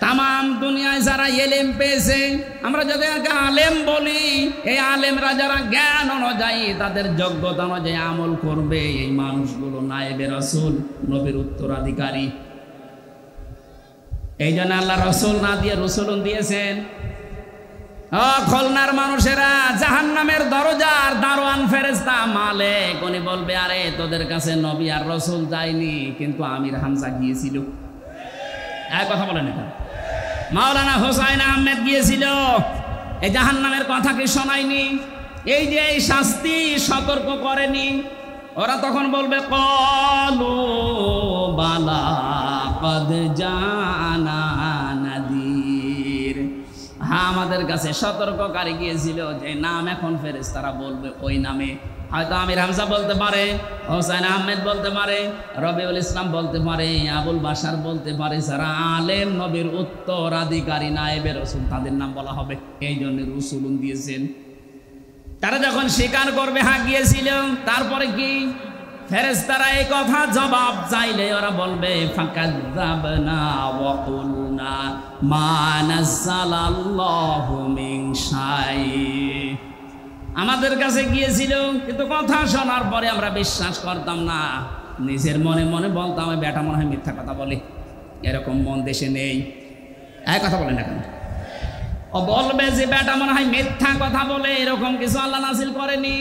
তামাম দুনিয়ায় যারা এলেম পেয়েছে, আমরা যাদেরকে আলেম বলি, এই আলেমরা যারা জ্ঞান অনুযায়ী তাদের যোগ্যতা অনুযায়ী আমল করবে, এই মানুষগুলো নায়েবে রাসূল, নবীর উত্তরাধিকারী। এই জন্য আল্লাহ রাসূল না দিয়ে রাসূলুন দিয়েছেন। খুলনার মানুষেরা জাহান্নামের দরজার দারোয়ান ফেরেশতা মালিক, উনি বলবে, আরে তোদের কাছে নবী আর রাসূল যায়নি, কিন্তু আমির হামজা গিয়েছিল। এক কথা বলেন না, মাওলানা হোসাইন আহমেদ গিয়েছিল, এই জাহান্নামের কথা কি শোনায়নি? এই যে এই শাস্তি সতর্ক করেনি? ওরা তখন বলবে, ক্বালু বালা ক্বাদ জানা নাযীর। হ্যাঁ, আমাদের কাছে সতর্ককারী গিয়েছিল, যে নাম এখন ফেরেশতারা বলবে ওই নামে। হয়তো আমির হামজা বলতে পারে, হোসাইন আহমেদ বলতে পারে, রবিউল ইসলাম বলতে পারে, আবুল বাশার বলতে পারে, যারা আলেম নবীর উত্তরাধিকারী নায়েবে রাসূল, তাদের নাম বলা হবে। এই জন্য রাসূলুন দিয়েছেন। তারা যখন স্বীকার করবে হ্যাঁ গিয়েছিল, তারপরে কি ফেরেশতারা এই কথা জবাব চাইলে ওরা বলবে, ফাকাযযাবনা ওয়া কুলনা মা নাযালাল্লাহু মিন শাই। আমাদের কাছে গিয়েছিল, কিন্তু কথা শোনার পরে আমরা বিশ্বাস করতাম না, নিজের মনে মনে বলতাম, বেটা মনে হয় মিথ্যা কথা বলে। এরকম মন দেশে নেই। এক কথা বলেন না কেন? ও বলবে যে বেটা মনে হয় মিথ্যা কথা বলে, এরকম কিছু আল্লাহ নাযিল করেনি।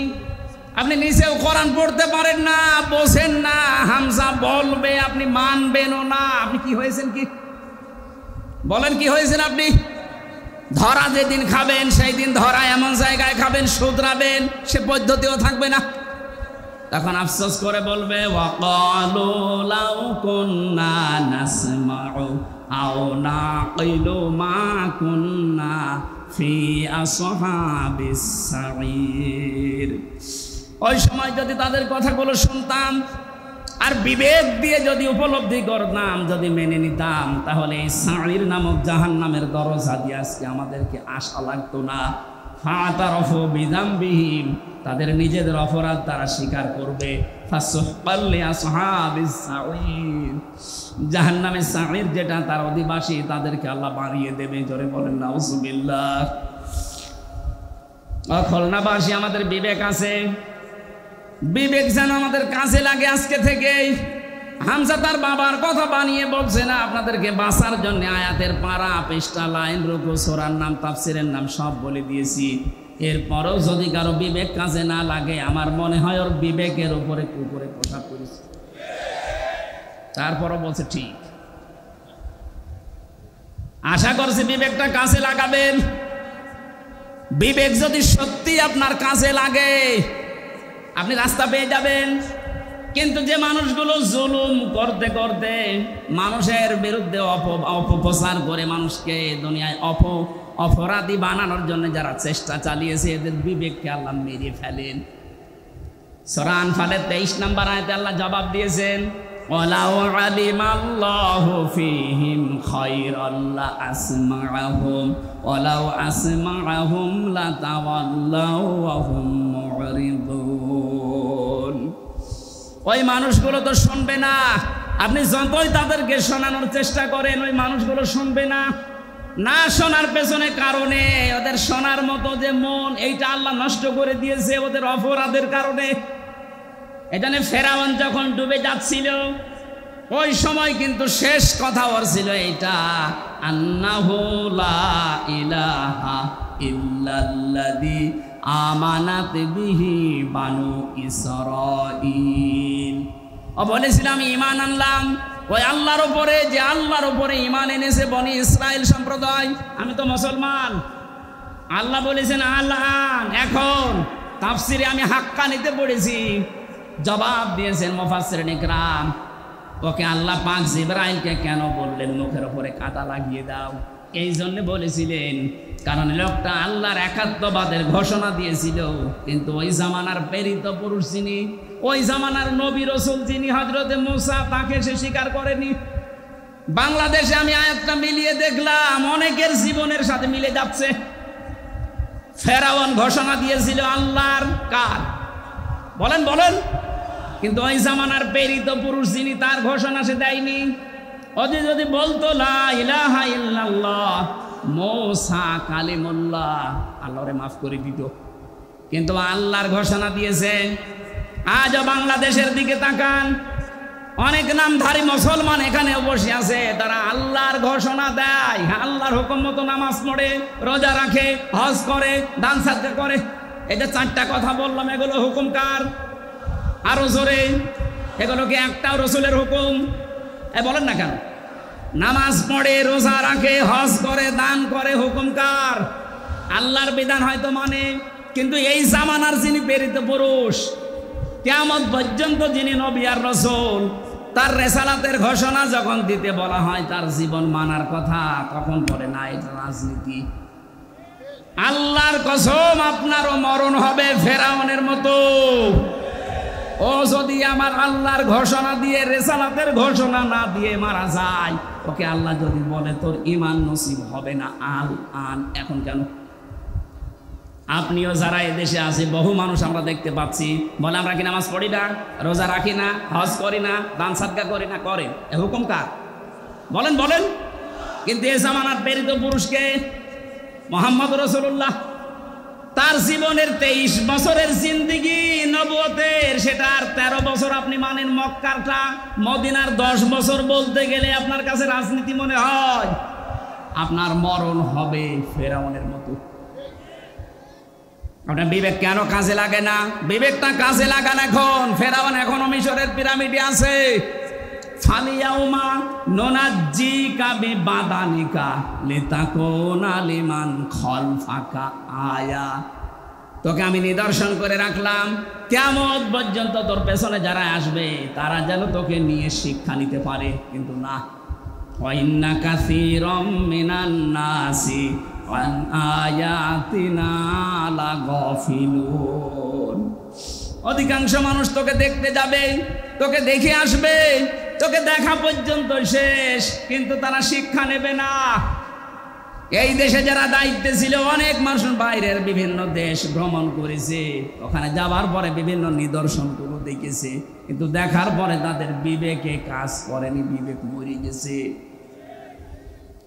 আপনি নিজেও কোরআন পড়তে পারেন না, বোঝেন না, হামজা বলবে, আপনি মানবেনও না। আপনি কি হয়েছেন? কি বলেন, কি হয়েছেন আপনি? ধরা যেদিন খাবেন, সেই দিন ধরা এমন জায়গায় খাবেন, শুধরাবেন, সে পদ্ধতিও থাকবে না। তখন আফসোস করে বলবে ওয়াকালু লাউ কুন্না নাসমাউ আও নাকিলু মা কুন্না ফি আসহাবিস সাঈর। ওই সময় যদি তাদের কথাগুলো শুনতাম আর বিবেক দিয়ে যদি উপলব্ধি করতাম, যদি মেনে নিতাম, তাহলে এই সাঈর নামক জাহান্নামের দরজা দিয়ে আজকে আমাদেরকে আশা লাগতো না। ফাতারাফু বিযামবিহিম, তাদের নিজেদের অপরাধ তারা স্বীকার করবে। ফাসুহকাল লিআসহাবিস সাঈর, জাহান্নামের সাঈর যেটা তার অধিবাসী তাদেরকে আল্লাহ বানিয়ে দেবে। জোরে বলেন নাউযুবিল্লাহ। খুলনাবাসী আমাদের বিবেক আছে, বিবেক যেন আমাদের কাজে লাগে আজকে থেকেই। হামজা তার বাবার কথা বানিয়ে বলছে না, আপনাদেরকে বাঁচার জন্য আয়াতের পারা, পৃষ্ঠা, লাইন, রুকু, সূরার নাম, তাফসীরের নাম সব বলে দিয়েছি। এরপরেও যদি কারো বিবেক কাজে না লাগে, আমার মনে হয় ওর বিবেকের উপরে কুকুরে পোশাক করেছে। তারপরও বলছে ঠিক। আশা করছি বিবেকটা কাজে লাগাবেন। বিবেক যদি সত্যি আপনার কাজে লাগে, আপনি রাস্তা পেয়ে যাবেন। কিন্তু যে মানুষগুলো জুলুম করতে করতে মানুষের বিরুদ্ধে অপপ্রচার করে মানুষকে দুনিয়ায় অপরাধী বানানোর জন্য যারা চেষ্টা চালিয়েছে, এদের বিবেককে আল্লাহ মেরে ফেলেন। সূরা আনফালের 23 নম্বর আয়াতে আল্লাহ জবাব দিয়েছেন, ওয়ালাউ আলিমাল্লাহু ফীহিম খায়রান লা আসমাআহুম ওয়ালাউ আসমাআহুম লাতাওয়াল্লাউ ওয়া হুম মুরিদুন। ওই মানুষগুলো তো শুনবে না, আপনি যতই তাদেরকে শোনানোর চেষ্টা করেন ওই মানুষগুলো শুনবে না। না শোনার পেছনে কারণে ওদের শোনার মতো যে মন, এইটা আল্লাহ নষ্ট করে দিয়েছে ওদের অপরাধের কারণে। এখানে ফেরাউন যখন ডুবে যাচ্ছিল ওই সময় কিন্তু শেষ কথা ওর ছিল এইটা, আন্নাহু লা ইলাহা ইল্লাল্লাযী আমানাত বিহি বানু ইসরাঈল। ও বলেছিলাম ঈমান আনলাম ওই আল্লাহর উপরে, যে আল্লাহর উপরে ঈমান এনেছে বনি ইসরাইল সম্প্রদায়। আমি তো মুসলমান। আল্লাহ বলেছেন আল্লাহ, এখন তাফসিরে আমি হাক্কানিতে পড়েছি, জবাব দিয়েছেন মুফাসসিরিন ইকরাম, ওকে আল্লাহ পাক জিবরাইলকে কেন বললেন মুখের উপরে কাঁটা লাগিয়ে দাও? এই জন্য বলেছিলেন কারণ লোকটা আল্লাহর একাত্মবাদের ঘোষণা দিয়েছিল, কিন্তু ওই জামানার প্রেরিত পুরুষ যিনি, ওই জামানার নবী রাসূল যিনি হযরতে মূসা, তাকে সে স্বীকার করেনি। বাংলাদেশে আমি আয়াতটা মিলিয়ে দেখলাম অনেকের জীবনের সাথে মিলে যাচ্ছে। ফেরাউন ঘোষণা দিয়েছিল আল্লাহর কার, বলেন বলেন, কিন্তু ওই জামানার প্রেরিত পুরুষ যিনি, তার ঘোষণা সে দেয়নি। ও যদি বলতো লা ইলাহা ইল্লাল্লাহ মূসা কালিমুল্লাহ, আল্লাহরে মাফ করে দিত, কিন্তু আল্লাহর ঘোষণা দিয়েছে। আজও বাংলাদেশের দিকে তাকান, অনেক নামধারী মুসলমান এখানে বসে আছে, তারা আল্লাহর ঘোষণা দেয়, আল্লাহর হুকুম মতো নামাজ পড়ে, রোজা রাখে, হজ করে, দান সাদকা করে। এই যে 4টা কথা বললাম, এগুলো হুকুম কার? আরো জোরে, এগুলো কি একটাও রাসূলের হুকুম? বলেন না কেন? নামাজ পড়ে, রোজা রাখে, হজ করে, দান করে, হুকুম কার? আল্লাহর বিধান হয়তো মানে, কিন্তু এই জামানার যিনি প্রেরিত পুরুষ, কিয়ামত পর্যন্ত যিনি নবী আর রাসূল, তার রিসালাতের ঘোষণা যখন দিতে বলা হয় তার জীবন মানার কথা, তখন বলে না এটা রাজনীতি। আল্লাহর কসম, আপনারও মরণ হবে ফেরাউনের মতো। ও যদি আমার আল্লাহর ঘোষণা দিয়ে, রিসালাতের ঘোষণা না দিয়ে মারা যায়, ওকে আল্লাহ যদি বলে তোর ঈমান নসিব হবে না, আন এখন কেন? আপনিও যারা এদেশে আছে, বহু মানুষ আমরা দেখতে পাচ্ছি, বলে আমরা কি নামাজ পড়ি না, রোজা রাখি না, হজ করি না, দান সাদকা করি না, করে। এ হুকুম কার? বলেন বলেন। কিন্তু এই জামানার প্রেরিত পুরুষকে মুহাম্মদ রাসূলুল্লাহ, তার জীবনের 23 বছরের জিন্দেগি নবুয়তের, সেটার 13 বছর আপনি মানেন মক্কারটা, মদিনার 10 বছর বলতে গেলে আপনার কাছে রাজনীতি মনে হয়। আপনার মরণ হবে ফেরাউনের মতো। আপনার বিবেক কেন কাজে লাগে না? বিবেকটা কাজে লাগান এখন। ফেরাউন এখনো মিশরের পিরামিডে আছে। ফালিয়াউমা নুনাজ্জিকা বিবাদানিকা লিতাকুনা লিমান খালফাকা আয়া। তোকে আমি নিদর্শন করে রাখলাম, কিয়ামত পর্যন্ত তোর পেছনে যারা আসবে তারা যেন তোকে নিয়ে শিক্ষা নিতে পারে। কিন্তু না, ওয়াইন্না কাসীরাম মিনান নাসি আন আয়াতিনা লাগাফিলুন। অধিকাংশ মানুষ তোকে দেখতে যাবে, তোকে দেখে আসবে, তোকে দেখা পর্যন্ত শেষ, কিন্তু তারা শিক্ষা নেবে না। এই দেশে যারা দায়িত্বে ছিল, অনেক মানুষ বাইরের বিভিন্ন দেশ ভ্রমণ করেছে, ওখানে যাওয়ার পরে বিভিন্ন নিদর্শনগুলো দেখেছে, কিন্তু দেখার পরে তাদের বিবেকে কাজ করেনি, বিবেক মরে গেছে।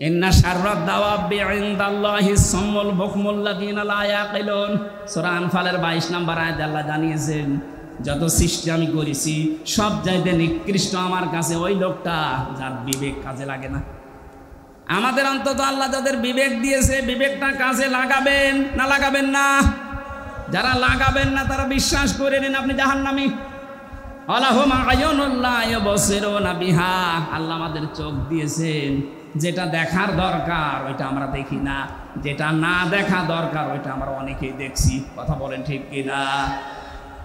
ইন্না শাররাদ দাওয়াবি ইনদাল্লাহিস সাম্মুল বুকমুল লাযিনা লা ইয়াকিলুন। সূরা আনফালের 22 নম্বর আয়াতে আল্লাহ জানিয়েছেন, যত সৃষ্টি আমি করেছি সব চাইতে নিকৃষ্ট আমার কাছে ওই লোকটা যার বিবেক কাজে লাগে না। আমাদের অন্তত আল্লাহ যাদের বিবেক দিয়েছে, বিবেকটা কাজে লাগাবেন না লাগাবেন না? যারা লাগাবেন না তারা বিশ্বাস করে নিন আপনি জাহান্নামী। আলাহুম আয়ুনুন লা ইউবসিরুনা বিহা। আল্লাহ আমাদের চোখ দিয়েছেন, যেটা দেখার দরকার ওইটা আমরা দেখি না, যেটা না দেখা দরকার ওইটা আমরা অনেকেই দেখছি। কথা বলেন ঠিক কিনা?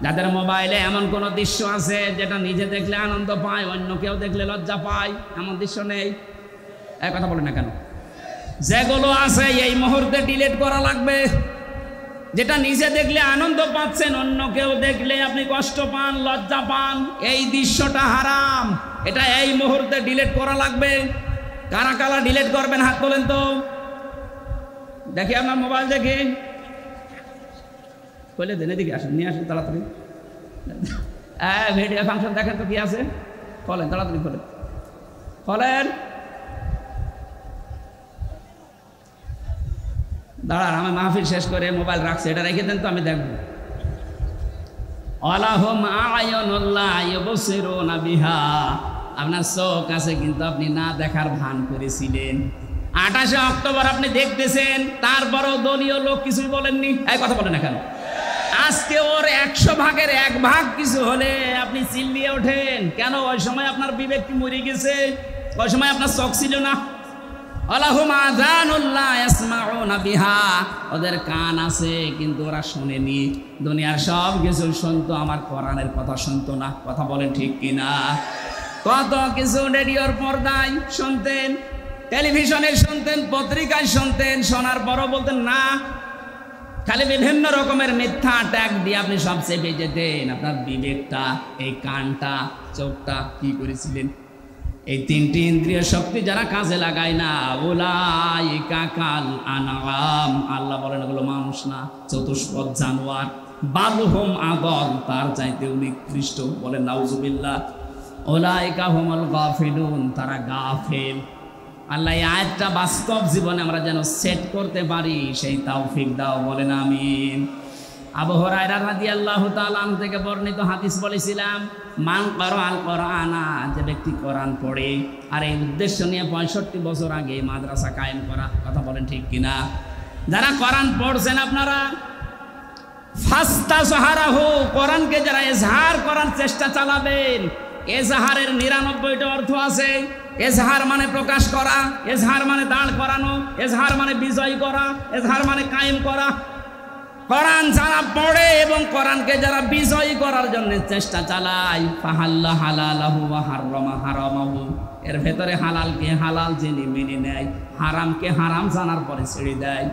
যাদের মোবাইলে এমন কোন দৃশ্য আছে যেটা নিজে দেখলে আনন্দ পায়, অন্য কেউ দেখলে লজ্জা পায়, এমন দৃশ্য নেই? এক কথা বলেন না কেন? যেগুলো আছে এই মুহূর্তে ডিলিট করা লাগবে। যেটা নিজে দেখলে আনন্দ পাচ্ছেন, অন্য কেউ দেখলে আপনি কষ্ট পান, লজ্জা পান, এই দৃশ্যটা হারাম, এটা এই মুহূর্তে ডিলিট করা লাগবে। কারা কারা ডিলিট করবেন হাত তোলেন তো দেখি। আপনার মোবাইল দেখে বলে দেন, এদিকে আসেন, নিয়ে আসেন তাড়াতাড়ি। ভিডিও ফাংশন দেখেন তো কি আছে, খোলেন তাড়াতাড়ি, খোলেন খোলেন। দাঁড়ান, আমি মাহফিল শেষ করে মোবাইল রাখছি, এটা রেখে দেন তো আমি দেখবো। আলাহুম আয়ুনুন লা ইউবসিরুনা বিহা। আপনার চোখ আছে কিন্তু আপনি না দেখার ভান করেছিলেন। 28 অক্টোবর আপনি দেখতেছেন, তারপরও দলীয় লোক কিছুই বলেননি। এই কথা বলেন না কেন? আজকে ওর 100 ভাগের 1 ভাগ কিছু হলে আপনি চিল্লিয়ে ওঠেন কেন? ওই সময় আপনার বিবেক কি মরে গেছে? ওই সময় আপনার চোখ ছিল না? আলাহুম আযানুন লা ইয়াসমাউনা বিহা। ওদের কান আছে কিন্তু ওরা শোনেনি। দুনিয়ার সব কিছু শুনতো, আমার কোরআনের কথা শুনতো না। কথা বলেন ঠিক কিনা? কত কিছু রেডিওর পর্দায় শুনতেন, টেলিভিশনে শুনতেন, পত্রিকায় শুনতেন, শোনার পরও বলতেন না। খালি বিভিন্ন রকমের মিথ্যা ট্যাগ দিয়ে আপনি সব চেপে যেতেন। আপনার বিবেকটা, এই কানটা, চোখটা কি করেছিলেন? এই 3টি ইন্দ্রিয় শক্তি যারা কাজে লাগায় না, উলাইকা কাল আনআম। আল্লাহ বলেন এগুলো মানুষ না, চতুষ্পদ জানোয়ার। বালহুম আদল, তার চাইতে নিকৃষ্ট। বলেন নাউজুবিল্লাহ। উলাইকা হুমুল গাফিলুন, তারা গাফেল। আল্লাহ এই আয়াতটা বাস্তব জীবনে আমরা যেন সেট করতে পারি, সেই তৌফিক দাও। বলেন আমিন। আবু হুরায়রা রাদিয়াল্লাহু তাআলা আনহু থেকে বর্ণিত হাদিস বলেছিলাম, মান ক্বারাআল কোরআনা, যে ব্যক্তি কোরআন পড়ে। আর এই উদ্দেশ্য নিয়ে 65 বছর আগে মাদ্রাসা কায়েম করা। কথা বলেন ঠিক কিনা? যারা কোরআন পড়ছেন আপনারা, ফাস্তাজহারাহু, কোরআনকে যারা ইজহার করার চেষ্টা চালাবেন, এজহারের 99টা অর্থ আছে। এজহার মানে প্রকাশ করা, এজহার মানে দাঁড় করানো, এজহার মানে বিজয় করা, এজহার মানে কায়েম করা। কোরআন যারা পড়ে এবং কোরআনকে যারা বিজয়ী করার জন্য চেষ্টা চালায়, ফাহাল্লা হালালাহু ওয়া হাররামা হারামাহু, এর ভেতরে হালালকে হালাল জেনে মেনে নেয়, হারামকে হারাম জানার পরে ছেড়ে দেয়।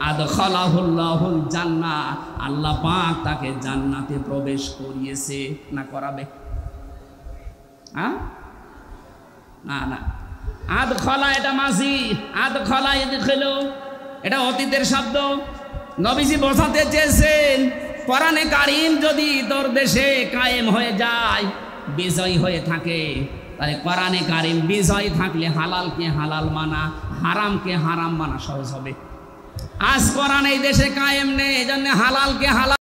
আদখালাহুল্লাহুল জান্নাহ, আল্লাহ পাক তাকে জান্নাতে প্রবেশ করিয়েছে না করাবে? না না, আদখালা এটা মাঝি, আদখালা ইদখিলু এটা অতীতের শব্দ। নবীজি বোঝাতে চেয়েছেন, কোরআনে কারীম যদি তোর দেশে কায়েম হয়ে যায়, বিজয় হয়ে থাকে, তাহলে কোরআনে কারীম বিজয় থাকলে হালালকে হালাল মানা, হারামকে হারাম মানা সহজ হবে। আজ কোরআন এই দেশে কায়েম নেই, এজন্য হালালকে হালাল